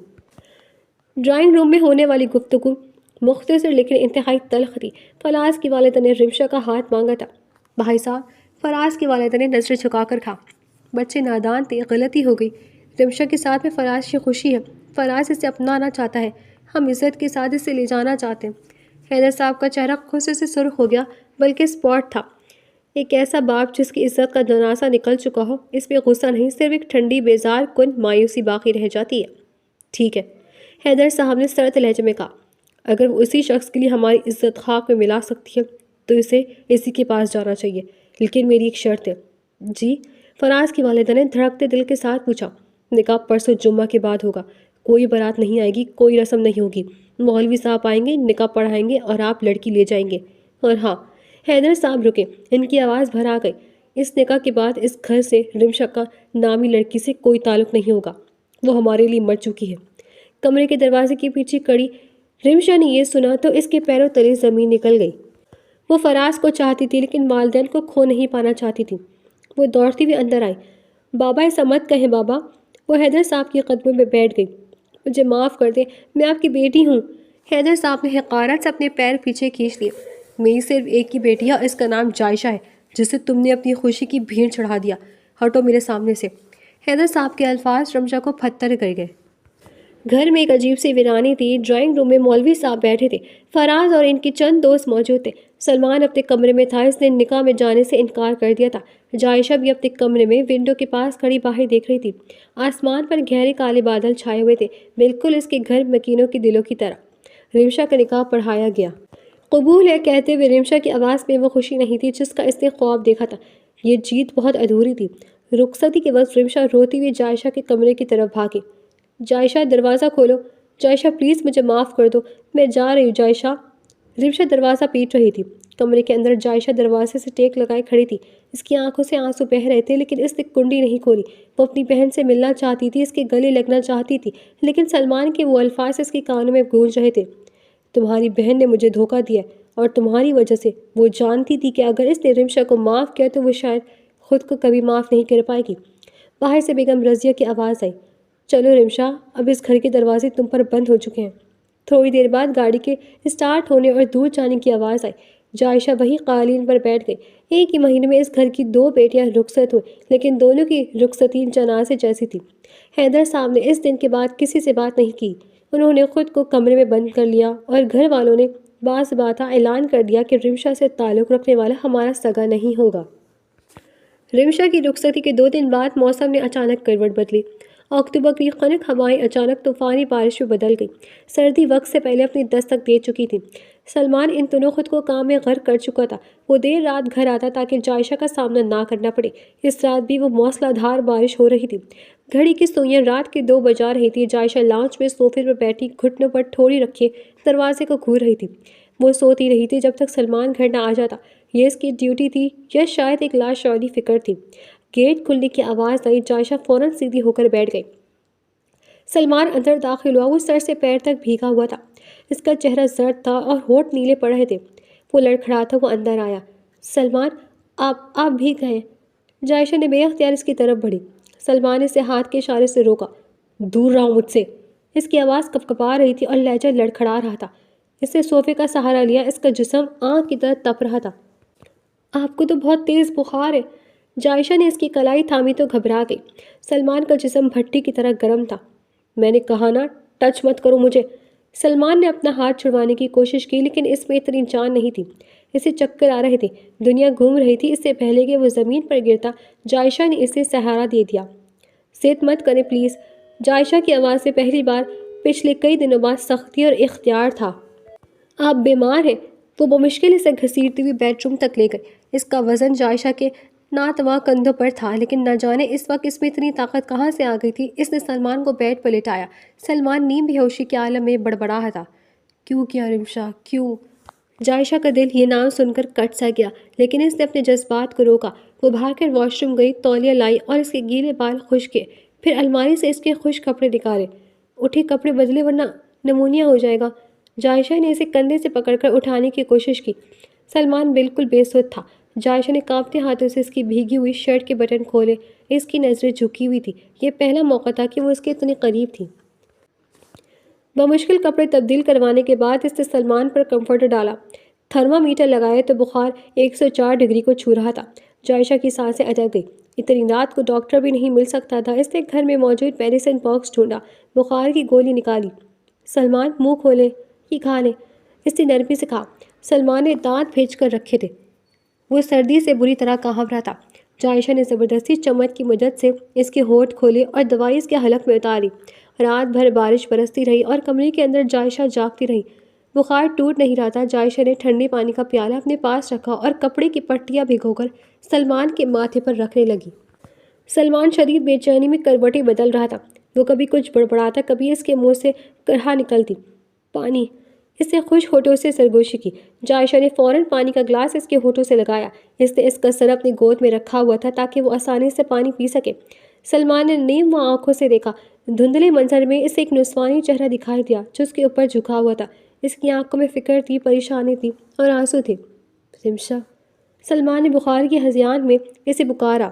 ڈرائنگ روم میں ہونے والی گفتگو مختصر لیکن انتہائی تلخ تھی۔ فراز کی والدہ نے رمشا کا ہاتھ مانگا تھا۔ بھائی صاحب، فراز کی والدہ نے نظریں جھکا کر کہا، بچے نادان تھے، غلطی ہو گئی۔ رمشا کے ساتھ میں فراز کی خوشی ہے، فراز اسے اپنانا چاہتا ہے، ہم عزت کے ساتھ اسے لے جانا چاہتے ہیں۔ حیدر صاحب کا چہرہ غصے سے سرخ ہو گیا، بلکہ اسپاٹ تھا۔ ایک ایسا باپ جس کی عزت کا جنازہ نکل چکا ہو، اس میں غصہ نہیں، صرف ایک ٹھنڈی بیزار کن مایوسی باقی رہ جاتی ہے۔ ٹھیک ہے، حیدر صاحب نے سرد لہجے میں کہا، اگر وہ اسی شخص کے لیے ہماری عزت خاک میں ملا سکتی ہے تو اسے اسی کے پاس جانا چاہیے، لیکن میری ایک شرط ہے۔ جی؟ فراز کی والدہ نے دھڑکتے دل کے ساتھ پوچھا۔ نکاح پرسوں جمعہ کے بعد ہوگا، کوئی بارات نہیں آئے گی، کوئی رسم نہیں ہوگی، مولوی صاحب آئیں گے، نکاح پڑھائیں گے اور آپ لڑکی لے جائیں گے۔ اور ہاں، حیدر صاحب رکے، ان کی آواز بھر آ گئی، اس نکاح کے بعد اس گھر سے رمشا کا نامی لڑکی سے کوئی تعلق نہیں ہوگا، وہ ہمارے لیے مر چکی ہے۔ کمرے کے دروازے کے پیچھے کڑی رمشا نے یہ سنا تو اس کے پیروں تلے زمین نکل گئی۔ وہ فراز کو چاہتی تھی لیکن والدین کو کھو نہیں پانا چاہتی تھی۔ وہ دوڑتی ہوئی اندر آئی۔ بابا ایسا مت کہیں بابا۔ وہ حیدر صاحب کے قدموں میں بیٹھ گئی۔ مجھے معاف کر دیں، میں آپ کی بیٹی ہوں۔ حیدر صاحب نے حقارت سے اپنے پیر پیچھے کھینچ لیے۔ میری صرف ایک ہی بیٹی ہے، اس کا نام جائشہ ہے، جسے تم نے اپنی خوشی کی بھیڑ چڑھا دیا۔ ہٹو میرے سامنے سے۔ حیدر صاحب کے الفاظ رمشا کو پتھر کر گئے۔ گھر میں ایک عجیب سی ویرانی تھی۔ ڈرائنگ روم میں مولوی صاحب بیٹھے تھے، فراز اور ان کی چند دوست موجود تھے۔ سلمان اپنے کمرے میں تھا، اس نے نکاح میں جانے سے انکار کر دیا تھا۔ جائشہ بھی اپنے کمرے میں ونڈو کے پاس کھڑی باہر دیکھ رہی تھی۔ آسمان پر گہرے کالے بادل چھائے ہوئے تھے، بالکل اس کے گھر مکینوں کے دلوں کی طرح۔ رمشا کا نکاح پڑھایا گیا۔ قبول ہے کہتے ہوئے رمشا کی آواز میں وہ خوشی نہیں تھی جس کا اس نے خواب دیکھا تھا۔ یہ جیت بہت ادھوری تھی۔ رخصتی کے وقت رمشا روتی ہوئی جائشہ کے کمرے کی طرف بھاگی۔ جائشہ دروازہ کھولو، جائشہ پلیز مجھے معاف کر دو، میں جا رہی ہوں جائشہ۔ رمشا دروازہ پیٹ رہی تھی۔ کمرے کے اندر جائشہ دروازے سے ٹیک لگائے کھڑی تھی، اس کی آنکھوں سے آنسو بہہ رہے تھے لیکن اس نے کنڈی نہیں کھولی۔ وہ اپنی بہن سے ملنا چاہتی تھی، اس کے گلے لگنا چاہتی تھی، لیکن سلمان کے وہ الفاظ اس کے کانوں میں گونج رہے تھے، تمہاری بہن نے مجھے دھوکہ دیا اور تمہاری وجہ سے۔ وہ جانتی تھی کہ اگر اس نے رمشا کو معاف کیا تو وہ شاید خود کو کبھی معاف نہیں کر پائے گی۔ باہر سے بیگم رضیہ کی آواز آئی، چلو رمشا، اب اس گھر کے دروازے تم پر بند ہو چکے ہیں۔ تھوڑی دیر بعد گاڑی کے اسٹارٹ ہونے اور دور جانے کی آواز آئی۔ جائشہ وہی قالین پر بیٹھ گئی۔ ایک ہی مہینے میں اس گھر کی 2 بیٹیاں رخصت ہوئیں، لیکن دونوں کی رخصتی جنازے جیسی تھی۔ حیدر صاحب نے اس دن کے بعد کسی سے بات نہیں کی۔ انہوں نے خود کو کمرے میں بند کر لیا اور گھر والوں نے باز باتہ اعلان کر دیا کہ رمشا سے تعلق رکھنے والا ہمارا سگا نہیں ہوگا۔ رمشا کی رخصتی کے 2 دن بعد موسم نے اچانک کروٹ بدلی۔ اکتوبر کی خنک ہوائیں اچانک طوفانی بارش میں بدل گئی۔ سردی وقت سے پہلے اپنی دستک دے چکی تھی۔ سلمان ان دنوں خود کو کام میں غرق کر چکا تھا۔ وہ دیر رات گھر آتا تاکہ جائشہ کا سامنا نہ کرنا پڑے۔ اس رات بھی وہ موسلا دھار بارش ہو رہی تھی۔ گھڑی کی سوئیاں رات کے 2 بجا رہی تھی۔ جائشہ لاؤنج میں صوفے پر بیٹھی گھٹنوں پر ٹھوڑی رکھے دروازے کو گھور رہی تھی۔ وہ سوتی رہی تھی جب تک سلمان گھر نہ آ جاتا۔ یہ اس کی ڈیوٹی تھی یا شاید ایک لاشعوری فکر تھی؟ گیٹ کھلنے کی آواز آئی۔ جائشہ فوراً سیدھی ہو کر بیٹھ گئی۔ سلمان اندر داخل ہوا۔ وہ سر سے پیر تک بھیگا ہوا تھا۔ اس کا چہرہ زرد تھا اور ہونٹ نیلے پڑ رہے تھے۔ وہ لڑکھڑاتا ہوا اندر آیا۔ سلمان، آپ بھیگ گئے۔ جائشہ نے بے اختیار اس کی طرف بڑھی۔ سلمان نے اسے ہاتھ کے اشارے سے روکا۔ دور رہو مجھ سے۔ اس کی آواز کپکپا رہی تھی اور لہجہ لڑکھڑا رہا تھا۔ اس نے صوفے کا سہارا لیا۔ اس کا جسم آگ کی طرح تپ رہا تھا۔ آپ کو تو بہت تیز بخار ہے۔ جائشہ نے اس کی کلائی تھامی تو گھبرا گئی۔ سلمان کا جسم بھٹی کی طرح گرم تھا۔ میں نے کہا نا، ٹچ مت کرو مجھے۔ سلمان نے اپنا ہاتھ چھڑوانے کی کوشش کی لیکن اس میں اتنی جان نہیں تھی۔ اسے چکر آ رہے تھے۔ دنیا گھوم رہی تھی۔ اس سے پہلے کہ وہ زمین پر گرتا، جائشہ نے اسے سہارا دے دیا۔ ضد مت کریں پلیز۔ جائشہ کی آواز سے پہلی بار پچھلے کئی دنوں بعد سختی اور اختیار تھا۔ آپ بیمار ہیں؟ وہ بمشکل اسے گھسیٹتی ہوئی بیڈ روم تک لے گئی۔ اس کا وزن جائشہ کے ناتواں کندھوں پر تھا لیکن نہ جانے اس وقت اس میں اتنی طاقت کہاں سے آ گئی تھی۔ اس نے سلمان کو بیڈ پر لٹایا۔ سلمان نیم بے ہوشی کے عالم میں بڑبڑا تھا۔ کیوں کیا رمشا، کیوں؟ جائشہ کا دل یہ نام سن کر کٹ سا گیا لیکن اس نے اپنے جذبات کو روکا۔ وہ بھاگ کر واش روم گئی، تولیہ لائی اور اس کے گیلے بال خشک کیے۔ پھر الماری سے اس کے خشک کپڑے نکالے۔ اٹھے، کپڑے بدلے ورنہ نمونیا ہو جائے گا۔ جائشہ نے اسے کندھے سے پکڑ کر اٹھانے کی کوشش کی۔ سلمان بالکل بے سدھ تھا۔ جائشہ نے کانپتے ہاتھوں سے اس کی بھیگی ہوئی شرٹ کے بٹن کھولے۔ اس کی نظریں جھکی ہوئی تھی۔ یہ پہلا موقع تھا کہ وہ اس کے اتنے قریب تھی۔ بمشکل کپڑے تبدیل کروانے کے بعد اس نے سلمان پر کمفرٹر ڈالا۔ تھرما میٹر لگایا تو بخار 104 ڈگری کو چھو رہا تھا۔ جائشہ کی سانسیں اٹک گئی۔ اتنی رات کو ڈاکٹر بھی نہیں مل سکتا تھا۔ اس نے گھر میں موجود میڈیسن باکس ڈھونڈا، بخار کی گولی نکالی۔ سلمان، منہ کھولے، یہ کھا لیں، اس نے نرمی سے کہا۔ سلمان نے دانت بھیج کر رکھے تھے۔ وہ سردی سے بری طرح کانپ رہا تھا۔ جائشہ نے زبردستی چمچ کی مدد سے اس کے ہونٹ کھولے اور دوائی اس کے حلق میں اتاری۔ رات بھر بارش برستی رہی اور کمرے کے اندر جائشہ جاگتی رہی۔ بخار ٹوٹ نہیں رہا تھا۔ جائشہ نے ٹھنڈے پانی کا پیالہ اپنے پاس رکھا اور کپڑے کی پٹیاں بھگو کر سلمان کے ماتھے پر رکھنے لگی۔ سلمان شدید بے چینی میں کروٹیں بدل رہا تھا۔ وہ کبھی کچھ بڑبڑاتا، کبھی اس کے منہ سے کرہا نکلتی۔ پانی۔ اس نے خشک ہونٹوں سے سرگوشی کی۔ جائشہ نے فوراً پانی کا گلاس اس کے ہونٹوں سے لگایا۔ اس نے اس کا سر اپنی گود میں رکھا ہوا تھا تاکہ وہ آسانی سے پانی پی سکے۔ سلمان نے نیم آنکھوں سے دیکھا۔ دھندلے منظر میں اسے ایک نسوانی چہرہ دکھائی دیا جو اس کے اوپر جھکا ہوا تھا۔ اس کی آنکھوں میں فکر تھی، پریشانی تھی اور آنسو تھے۔ رمشا۔ سلمان نے بخار کی ہذیان میں اسے پکارا۔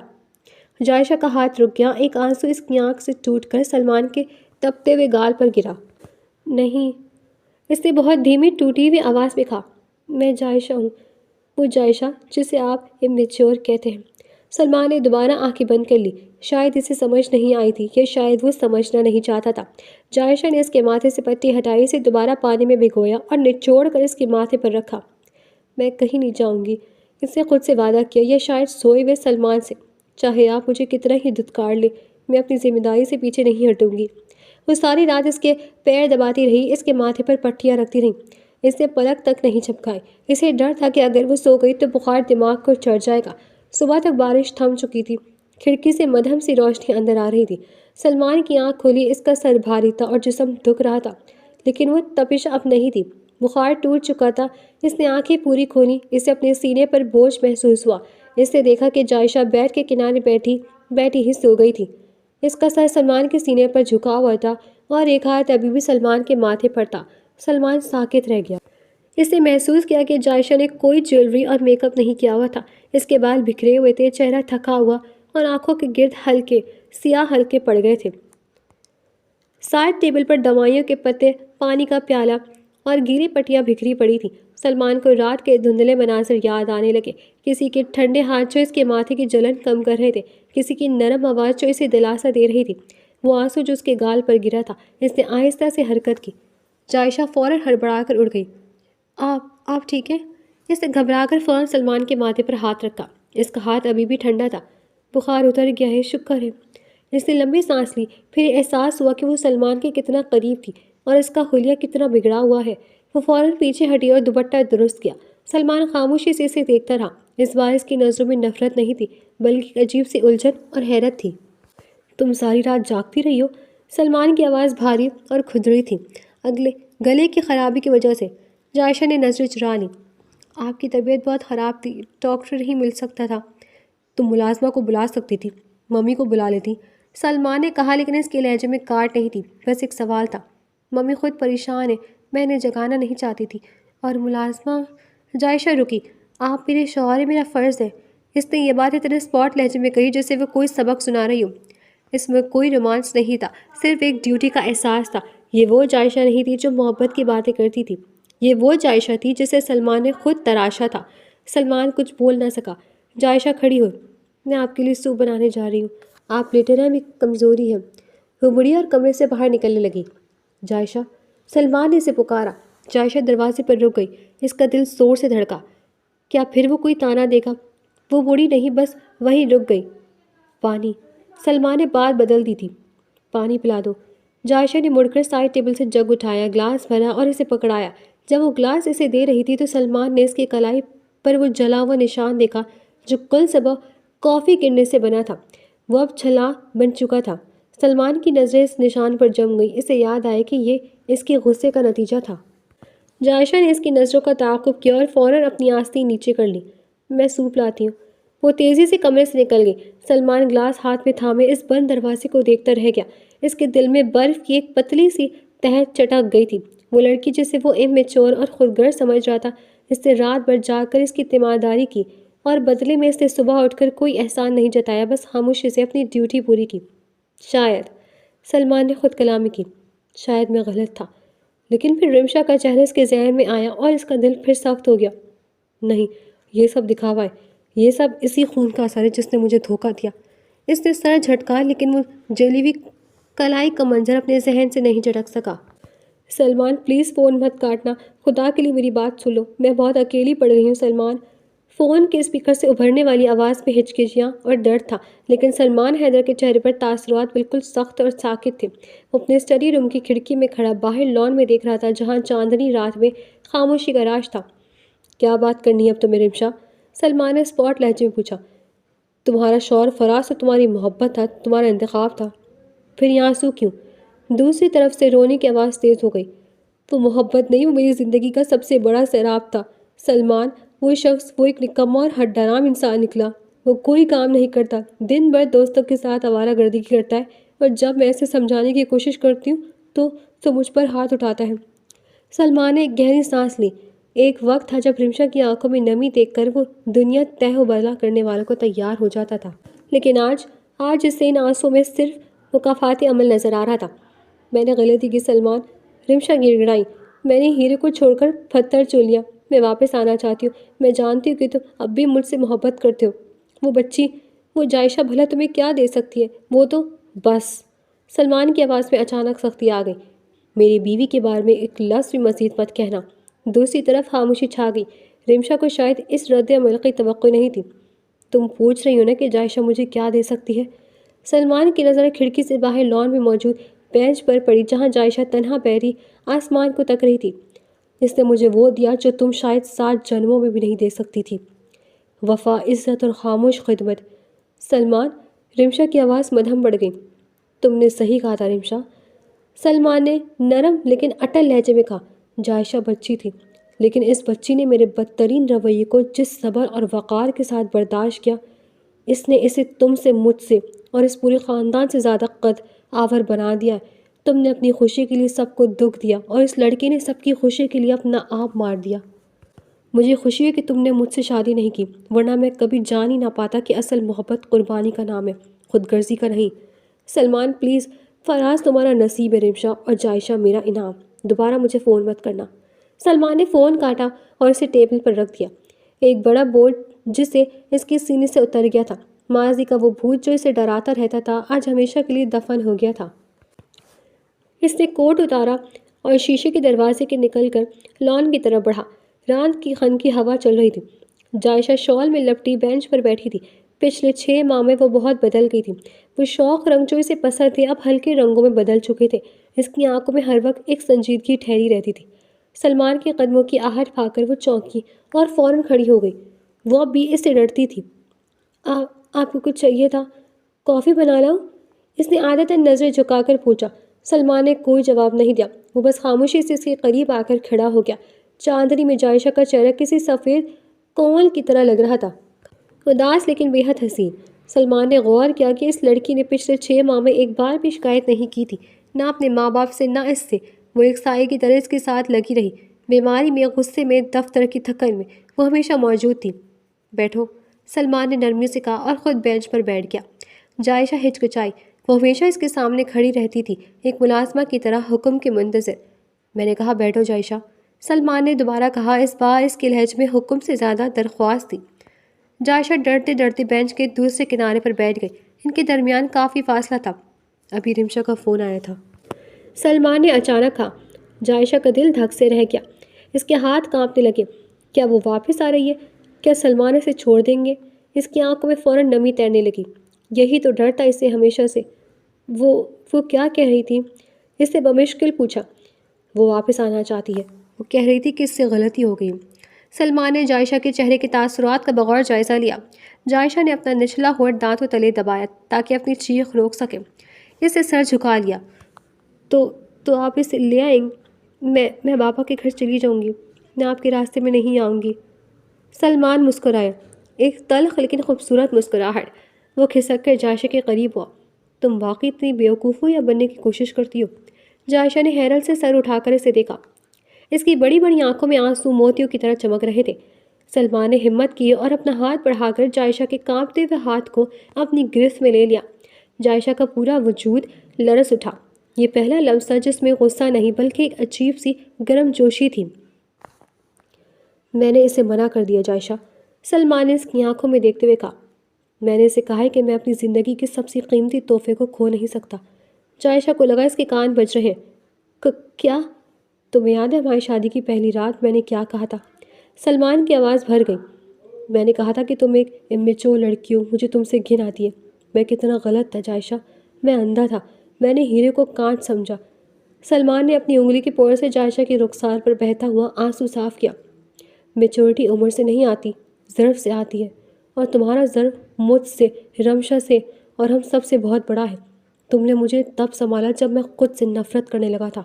جائشہ کا ہاتھ رک گیا۔ ایک آنسو اس کی آنکھ سے ٹوٹ کر سلمان کے تپتے ہوئے گال پر گرا۔ نہیں، اس نے بہت دھیمی ٹوٹی ہوئی آواز میں کہا، میں جائشہ ہوں، وہ جائشہ جسے آپ امیچور کہتے ہیں۔ سلمان نے دوبارہ آنکھیں بند کر لی۔ شاید اسے سمجھ نہیں آئی تھی یا شاید وہ سمجھنا نہیں چاہتا تھا۔ جائشہ نے اس کے ماتھے سے پٹی ہٹائی، اسے دوبارہ پانی میں بھگویا اور نچوڑ کر اس کے ماتھے پر رکھا۔ میں کہیں نہیں جاؤں گی، اس نے خود سے وعدہ کیا، یا شاید سوئے ہوئے سلمان سے۔ چاہے آپ مجھے کتنا ہی دھتکار لیں، میں اپنی ذمہ داری سے پیچھے نہیں ہٹوں گی۔ وہ ساری رات اس کے پیر دباتی رہی، اس کے ماتھے پر پٹیاں رکھتی رہی۔ اس نے پلک تک نہیں جھپکائی۔ اسے ڈر تھا کہ اگر وہ سو گئی تو بخار دماغ کو چڑھ جائے گا۔ صبح تک بارش تھم چکی تھی۔ کھڑکی سے مدھم سی روشنی اندر آ رہی تھی۔ سلمان کی آنکھ کھلی، اس کا سر بھاری تھا اور جسم دکھ رہا تھا، لیکن وہ تپش اب نہیں تھی۔ بخار ٹوٹ چکا تھا۔ اس نے آنکھیں پوری کھولی۔ اسے اپنے سینے پر بوجھ محسوس ہوا۔ اس نے دیکھا کہ جائشہ بیڈ کے کنارے بیٹھی ہی سو گئی تھی۔ اس کا سر سلمان کے سینے پر جھکا ہوا تھا اور ایک ہاتھ ابھی بھی سلمان کے ماتھے پر تھا۔ سلمان ساکت رہ گیا۔ اس نے محسوس کیا کہ جائشہ نے کوئی جیولری اور میک اپ نہیں کیا ہوا تھا۔ اس کے بال بکھرے ہوئے تھے، چہرہ تھکا ہوا اور آنکھوں کے گرد سیاہ حلقے پڑ گئے تھے۔ سائڈ ٹیبل پر دوائیوں کے پتے، پانی کا پیالہ اور گیلی پٹیاں بکھری پڑی تھیں۔ سلمان کو رات کے دھندلے مناظر یاد آنے لگے۔ کسی کے ٹھنڈے ہاتھ جو اس کے ماتھے کی جلن کم کر رہے تھے، کسی کی نرم آواز جو اسے دلاسا دے رہی تھی، وہ آنسو جو اس کے گال پر گرا تھا۔ اس نے آہستہ سے حرکت کی۔ جائشہ فوراً ہڑبڑا کر اٹھ گئی۔ آپ ٹھیک ہیں؟ اس نے گھبرا کر فوراً سلمان کے ماتھے پر ہاتھ رکھا۔ اس کا ہاتھ ابھی بھی ٹھنڈا تھا۔ بخار اتر گیا ہے، شکر ہے۔ اس نے لمبی سانس لی۔ پھر احساس ہوا کہ وہ سلمان کے کتنا قریب تھی اور اس کا حلیہ کتنا بگڑا ہوا ہے۔ وہ فوراً پیچھے ہٹی اور دوپٹہ درست کیا۔ سلمان خاموشی سے اسے دیکھتا رہا۔ اس بار اس کی نظروں میں نفرت نہیں تھی بلکہ ایک عجیب سی الجھن اور حیرت تھی۔ تم ساری رات جاگتی رہی ہو؟ سلمان کی آواز بھاری اور کھدری تھی، گلے کی خرابی کی وجہ سے۔ جائشہ نے نظریں چرا لیں۔ آپ کی طبیعت بہت خراب تھی، ڈاکٹر نہیں مل سکتا تھا۔ تم ملازمہ کو بلا سکتی تھی، ممی کو بلا لیتی، سلمان نے کہا، لیکن اس کے لہجے میں کاٹ نہیں تھی، بس ایک سوال تھا۔ ممی خود پریشان ہے، میں انہیں جگانا نہیں چاہتی تھی۔ اور ملازمہ؟ جائشہ رکی۔ آپ میرے شوہر ہیں، میرا فرض ہے۔ اس نے یہ بات اتنے اسپاٹ لہجے میں کہی جیسے وہ کوئی سبق سنا رہی ہو۔ اس میں کوئی رومانس نہیں تھا، صرف ایک ڈیوٹی کا احساس تھا۔ یہ وہ جائشہ نہیں تھی جو محبت کی باتیں کرتی تھی، یہ وہ جائشہ تھی جسے سلمان نے خود تراشا تھا۔ سلمان کچھ بول نہ سکا۔ جائشہ کھڑی ہوئی۔ میں آپ کے لیے سوپ بنانے جا رہی ہوں، آپ لیٹے رہیں، میں کمزوری ہے۔ وہ مڑی اور کمرے سے باہر نکلنے لگی۔ جائشہ، سلمان نے اسے پکارا۔ جائشہ دروازے پر رک گئی، اس کا دل زور سے دھڑکا۔ کیا پھر وہ کوئی طعنہ دے گا؟ وہ مڑی نہیں، بس وہیں رک گئی۔ پانی، سلمان نے بات بدل دی تھی۔ پانی پلا دو۔ جائشہ نے مڑ کر سائڈ ٹیبل سے جگ اٹھایا، گلاس بھرا اور اسے پکڑایا۔ جب وہ گلاس اسے دے رہی تھی تو سلمان نے اس کی کلائی پر وہ جلا ہوا نشان دیکھا جو کل صبح کافی گرنے سے بنا تھا۔ وہ اب چھلا بن چکا تھا۔ سلمان کی نظریں اس نشان پر جم گئی۔ اسے یاد آیا کہ یہ اس کے غصے کا نتیجہ تھا۔ جائشہ نے اس کی نظروں کا تعاقب کیا اور فوراً اپنی آستین نیچے کر لی۔ میں سوپ لاتی ہوں۔ وہ تیزی سے کمرے سے نکل گئی۔ سلمان گلاس ہاتھ میں تھامے اس بند دروازے کو دیکھتا رہ گیا۔ اس کے دل میں برف کی ایک پتلی سی تہہ چٹک گئی تھی۔ وہ لڑکی جسے وہ اممیچور اور خود غرض سمجھ رہا تھا، اس نے رات بھر جاگ کر اس کی تیمارداری کی اور بدلے میں اس نے صبح اٹھ کر کوئی احسان نہیں جتایا، بس خاموشی سے اپنی ڈیوٹی پوری کی۔ شاید، سلمان نے خود کلامی کی، شاید میں غلط تھا۔ لیکن پھر رمشا کا چہرہ اس کے ذہن میں آیا اور اس کا دل پھر سخت ہو گیا۔ نہیں، یہ سب دکھاوا ہے، یہ سب اسی خون کا اثر ہے جس نے مجھے دھوکہ دیا۔ اس نے سر جھٹکا، لیکن وہ جلی ہوئی کلائی کا منظر اپنے ذہن سے نہیں جھٹک سکا۔ سلمان پلیز فون مت کاٹنا، خدا کے لیے میری بات سن لو، میں بہت اکیلی پڑ رہی ہوں۔ سلمان، فون کے اسپیکر سے ابھرنے والی آواز میں ہچکچیاں اور ڈر تھا، لیکن سلمان حیدر کے چہرے پر تاثرات بالکل سخت اور ساکت تھے۔ وہ اپنے اسٹڈی روم کی کھڑکی میں کھڑا باہر لان میں دیکھ رہا تھا جہاں چاندنی رات میں خاموشی کا راج تھا۔ کیا بات کرنی ہے اب تمہیں رمشا؟ سلمان نے اسپاٹ لہجے میں پوچھا۔ تمہارا شوہر فراز سے تمہاری محبت تھا، تمہارا انتخاب تھا، پھر یہ آنسو کیوں؟ دوسری طرف سے رونے کی آواز تیز ہو گئی۔ وہ محبت نہیں، وہ میری زندگی کا سب سے بڑا سیراب تھا۔ سلمان، وہ شخص، وہ ایک نکما اور ہٹ ڈرام انسان نکلا۔ وہ کوئی کام نہیں کرتا، دن بھر دوستوں کے ساتھ آوارہ گردی کرتا ہے، اور جب میں اسے سمجھانے کی کوشش کرتی ہوں تو مجھ پر ہاتھ اٹھاتا ہے۔ سلمان نے ایک گہری سانس لی۔ ایک وقت تھا جب رمشا کی آنکھوں میں نمی دیکھ کر وہ دنیا تہ و بلا کرنے والوں کو تیار ہو جاتا تھا، لیکن آج اسے ان آنسوں میں صرف مکافاتی عمل نظر آ رہا تھا۔ میں نے غلطی کی سلمان، رمشا گر گڑائی۔ میں نے ہیرے کو چھوڑ کر پتھر چن لیا۔ میں واپس آنا چاہتی ہوں۔ میں جانتی ہوں کہ تم اب بھی مجھ سے محبت کرتے ہو۔ وہ بچی، وہ جائشہ بھلا تمہیں کیا دے سکتی ہے؟ وہ تو بس۔ سلمان کی آواز میں اچانک سختی آ گئی۔ میری بیوی کے بارے میں ایک لفظ بھی مزید مت کہنا۔ دوسری طرف خاموشی چھا گئی۔ رمشا کو شاید اس رد عمل کی توقع نہیں تھی۔ تم پوچھ رہی ہو نا کہ جائشہ مجھے کیا دے سکتی ہے؟ سلمان کی نظر کھڑکی سے باہر لان میں موجود بینچ پر پڑی جہاں جائشہ تنہا پیری آسمان کو تک رہی تھی۔ اس نے مجھے وہ دیا جو تم شاید 7 جنموں میں بھی نہیں دے سکتی تھی، وفا، عزت اور خاموش خدمت۔ سلمان، رمشا کی آواز مدھم بڑھ گئی۔ تم نے صحیح کہا تھا رمشا، سلمان نے نرم لیکن اٹل لہجے میں کہا۔ جائشہ بچی تھی، لیکن اس بچی نے میرے بدترین رویے کو جس صبر اور وقار کے ساتھ برداشت کیا، اس نے اسے تم سے، مجھ سے اور اس پورے خاندان سے زیادہ قد آور بنا دیا ہے۔ تم نے اپنی خوشی کے لیے سب کو دکھ دیا اور اس لڑکی نے سب کی خوشی کے لیے اپنا آپ مار دیا۔ مجھے خوشی ہے کہ تم نے مجھ سے شادی نہیں کی، ورنہ میں کبھی جان ہی نہ پاتا کہ اصل محبت قربانی کا نام ہے، خود غرضی کا نہیں۔ سلمان پلیز، فراز تمہارا نصیب ہے رمشا، اور جائشہ میرا انعام۔ دوبارہ مجھے فون مت کرنا۔ سلمان نے فون کاٹا اور اسے ٹیبل پر رکھ دیا۔ ایک بڑا بوجھ جسے اس کے سینے سے اتر گیا تھا، ماضی کا وہ بھوت جو اسے ڈراتا رہتا تھا، آج ہمیشہ کے لیے دفن ہو گیا تھا۔ اس نے کوٹ اتارا اور شیشے کے دروازے کے نکل کر لان کی طرف بڑھا۔ رات کی خنکی ہوا چل رہی تھی۔ جائشہ شال میں لپٹی بینچ پر بیٹھی تھی۔ پچھلے 6 ماہ میں وہ بہت بدل گئی تھی۔ وہ شوق رنگ جو اسے پسند تھے اب ہلکے رنگوں میں بدل چکے تھے۔ اس کی آنکھوں میں ہر وقت ایک سنجیدگی ٹھہری رہتی تھی۔ سلمان کے قدموں کی آہٹ پا کر وہ چونکی اور فوراً کھڑی ہو گئی۔ وہ اب بھی اس سے ڈرتی تھی۔ آپ کو کچھ چاہیے تھا؟ کافی بنا لاؤں؟ اس نے عادتاً نظریں جھکا کر پوچھا۔ سلمان نے کوئی جواب نہیں دیا، وہ بس خاموشی سے اس کے قریب آ کر کھڑا ہو گیا۔ چاندنی میں جائشہ کا چہرہ کسی سفید کونل کی طرح لگ رہا تھا، اداس لیکن بے حد حسین۔ سلمان نے غور کیا کہ اس لڑکی نے پچھلے 6 ماہ میں ایک بار بھی شکایت نہیں کی تھی، نہ اپنے ماں باپ سے نہ اس سے۔ وہ ایک سائے کی طرح اس کے ساتھ لگی رہی، بیماری میں، غصے میں، دفتر کی تھکن میں، وہ ہمیشہ موجود تھی۔ بیٹھو، سلمان نے نرمی سے کہا اور خود بینچ پر بیٹھ گیا۔ جائشہ ہچکچائی، وہ ہمیشہ اس کے سامنے کھڑی رہتی تھی، ایک ملازمہ کی طرح حکم کے منتظر۔ میں نے کہا بیٹھو جائشہ، سلمان نے دوبارہ کہا، اس بار اس کے لہجے میں حکم سے زیادہ درخواست تھی۔ جائشہ ڈرتے ڈرتے بینچ کے دوسرے کنارے پر بیٹھ گئی۔ ان کے درمیان کافی فاصلہ تھا۔ ابھی رمشا کا فون آیا تھا، سلمان نے اچانک کہا۔ جائشہ کا دل دھک سے رہ گیا، اس کے ہاتھ کانپنے لگے۔ کیا وہ واپس آ رہی ہے؟ کیا سلمان اسے چھوڑ دیں گے؟ اس کی آنکھوں میں فوراً نمی تیرنے لگی۔ یہی تو ڈر تھا اسے ہمیشہ سے۔ وہ کیا کہہ رہی تھی؟ اس سے بمشکل پوچھا۔ وہ واپس آنا چاہتی ہے، وہ کہہ رہی تھی کہ اس سے غلطی ہو گئی۔ سلمان نے جائشہ کے چہرے کے تاثرات کا بغور جائزہ لیا۔ جائشہ نے اپنا نچلا ہونٹ دانتوں تلے دبایا تاکہ اپنی چیخ روک سکے۔ اس نے سر جھکا لیا۔ تو آپ اسے لے آئیں؟ میں بابا کے گھر چلی جاؤں گی، میں آپ کے راستے میں نہیں آؤں گی۔ سلمان مسکرایا، ایک تلخ لیکن خوبصورت مسکراہٹ۔ وہ کھسک کر جائشہ کے قریب ہوا۔ تم واقعی اتنی بیوقوف ہو یا بننے کی کوشش کرتی ہو؟ جائشہ نے حیرت سے سر اٹھا کر اسے دیکھا۔ اس کی بڑی بڑی آنکھوں میں آنسو موتیوں کی طرح چمک رہے تھے۔ سلمان نے ہمت کی اور اپنا ہاتھ بڑھا کر جائشہ کے کانپتے ہوئے ہاتھ کو اپنی گرفت میں لے لیا۔ جائشہ کا پورا وجود لرز اٹھا۔ یہ پہلا لفظ تھا جس میں غصہ نہیں بلکہ ایک عجیب سی گرم جوشی تھی۔ میں نے اسے منع کر دیا جائشہ، سلمان نے اس کی آنکھوں میں دیکھتے ہوئے کہا۔ میں نے اسے کہا ہے کہ میں اپنی زندگی کے سب سے قیمتی تحفے کو کھو نہیں سکتا۔ جائشہ کو لگا اس کے کان بج رہے۔ کیا؟ تمہیں یاد ہے ہماری شادی کی پہلی رات میں نے کیا کہا تھا؟ سلمان کی آواز بھر گئی۔ میں نے کہا تھا کہ تم ایک امیچور لڑکی ہو، مجھے تم سے گھن آتی ہے۔ میں کتنا غلط تھا جائشہ، میں اندھا تھا، میں نے ہیرے کو کانٹ سمجھا۔ سلمان نے اپنی انگلی کی پور سے جائشہ کی رخسار پر بہتا ہوا آنسو صاف کیا۔ میچورٹی عمر سے نہیں آتی، ضرف سے آتی ہے، اور تمہارا ضرف مجھ سے، رمشا سے اور ہم سب سے بہت بڑا ہے۔ تم نے مجھے تب سنبھالا جب میں خود سے نفرت کرنے لگا تھا۔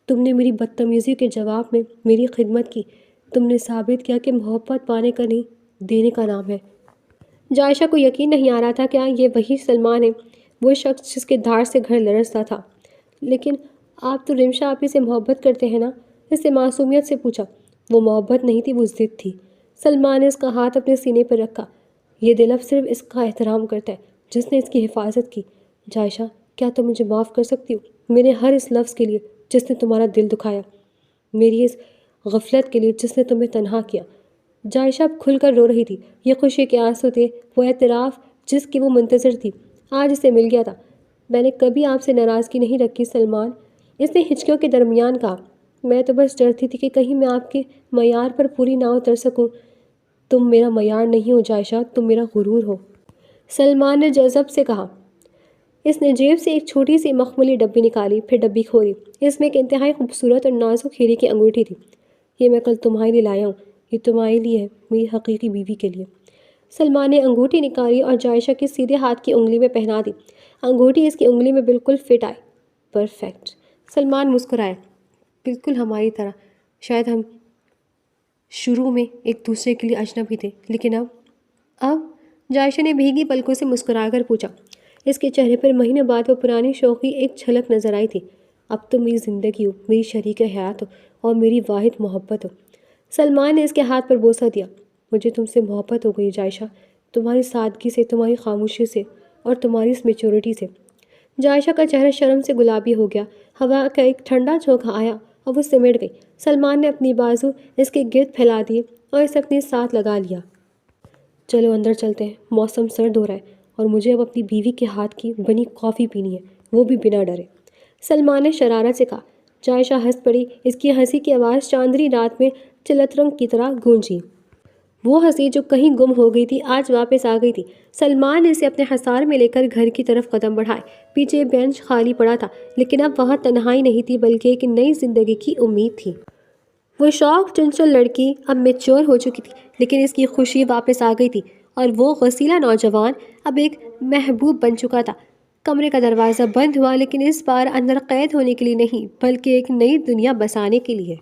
تم نے میری بدتمیزی کے جواب میں میری خدمت کی۔ تم نے ثابت کیا کہ محبت پانے کا نہیں، دینے کا نام ہے۔ جائشہ کو یقین نہیں آ رہا تھا کیا یہ وہی سلمان ہے، وہ شخص جس کے دھار سے گھر لرزتا تھا۔ لیکن آپ تو رمشا آپی سے محبت کرتے ہیں نا؟ اس نے معصومیت سے پوچھا۔ وہ محبت نہیں تھی، وہ ضد تھی۔ سلمان نے اس کا ہاتھ اپنے سینے پر رکھا۔ یہ دل اب صرف اس کا احترام کرتا ہے جس نے اس کی حفاظت کی۔ جائشہ، کیا تم مجھے معاف کر سکتی ہو میرے ہر اس لفظ کے لیے جس نے تمہارا دل دکھایا، میری اس غفلت کے لیے جس نے تمہیں تنہا کیا؟ جائشہ اب کھل کر رو رہی تھی۔ یہ خوشی کے آنسو تھے، وہ اعتراف جس کی وہ منتظر تھی، آج اسے مل گیا تھا۔ میں نے کبھی آپ سے ناراضگی نہیں رکھی سلمان، اس نے ہچکیوں کے درمیان کہا۔ میں تو بس ڈرتی تھی کہ کہیں میں آپ کے معیار پر پوری نہ اتر سکوں۔ تم میرا معیار نہیں ہو جائشہ، تم میرا غرور ہو، سلمان نے جذب سے کہا۔ اس نے جیب سے ایک چھوٹی سی مخملی ڈبی نکالی، پھر ڈبی کھولی۔ اس میں ایک انتہائی خوبصورت اور نازک ہیرے کی انگوٹھی تھی۔ یہ میں کل تمہارے لیے لایا ہوں، یہ تمہارے لیے ہے، میری حقیقی بیوی کے لیے۔ سلمان نے انگوٹھی نکالی اور جائشہ کے سیدھے ہاتھ کی انگلی میں پہنا دی۔ انگوٹھی اس کی انگلی میں بالکل فٹ آئی۔ پرفیکٹ، سلمان مسکرایا، بالکل ہماری طرح۔ شاید ہم شروع میں ایک دوسرے کے لیے اجنبی تھے، لیکن اب جائشہ نے بھیگی پلکوں سے مسکرا کر پوچھا۔ اس کے چہرے پر مہینے بعد وہ پرانی شوخی ایک جھلک نظر آئی تھی۔ اب تم میری زندگی ہو، میری شریک حیات ہو اور میری واحد محبت ہو۔ سلمان نے اس کے ہاتھ پر بوسہ دیا۔ مجھے تم سے محبت ہو گئی جائشہ، تمہاری سادگی سے، تمہاری خاموشی سے اور تمہاری اس میچورٹی سے۔ جائشہ کا چہرہ شرم سے گلابی ہو گیا۔ ہوا کا ایک ٹھنڈا جھونکا آیا اور وہ سمٹ گئی۔ سلمان نے اپنی بازو اس کے گرد پھیلا دیے اور اسے اپنے ساتھ لگا لیا۔ چلو اندر چلتے ہیں، موسم سرد ہو رہا ہے اور مجھے اب اپنی بیوی کے ہاتھ کی بنی کافی پینی ہے، وہ بھی بنا ڈرے، سلمان نے شرارت سے کہا۔ جائشہ ہنس پڑی۔ اس کی ہنسی کی آواز چاندنی رات میں چلترنگ کی طرح گونجی۔ وہ ہنسی جو کہیں گم ہو گئی تھی آج واپس آ گئی تھی۔ سلمان نے اسے اپنے حصار میں لے کر گھر کی طرف قدم بڑھائے۔ پیچھے بینچ خالی پڑا تھا، لیکن اب وہاں تنہائی نہیں تھی بلکہ ایک نئی زندگی کی امید تھی۔ وہ شوق چنچل لڑکی اب میچور ہو چکی تھی، لیکن اس کی خوشی واپس آ گئی تھی اور وہ غسیلا نوجوان اب ایک محبوب بن چکا تھا۔ کمرے کا دروازہ بند ہوا، لیکن اس بار اندر قید ہونے کے لیے نہیں بلکہ ایک نئی دنیا بسانے کے لیے۔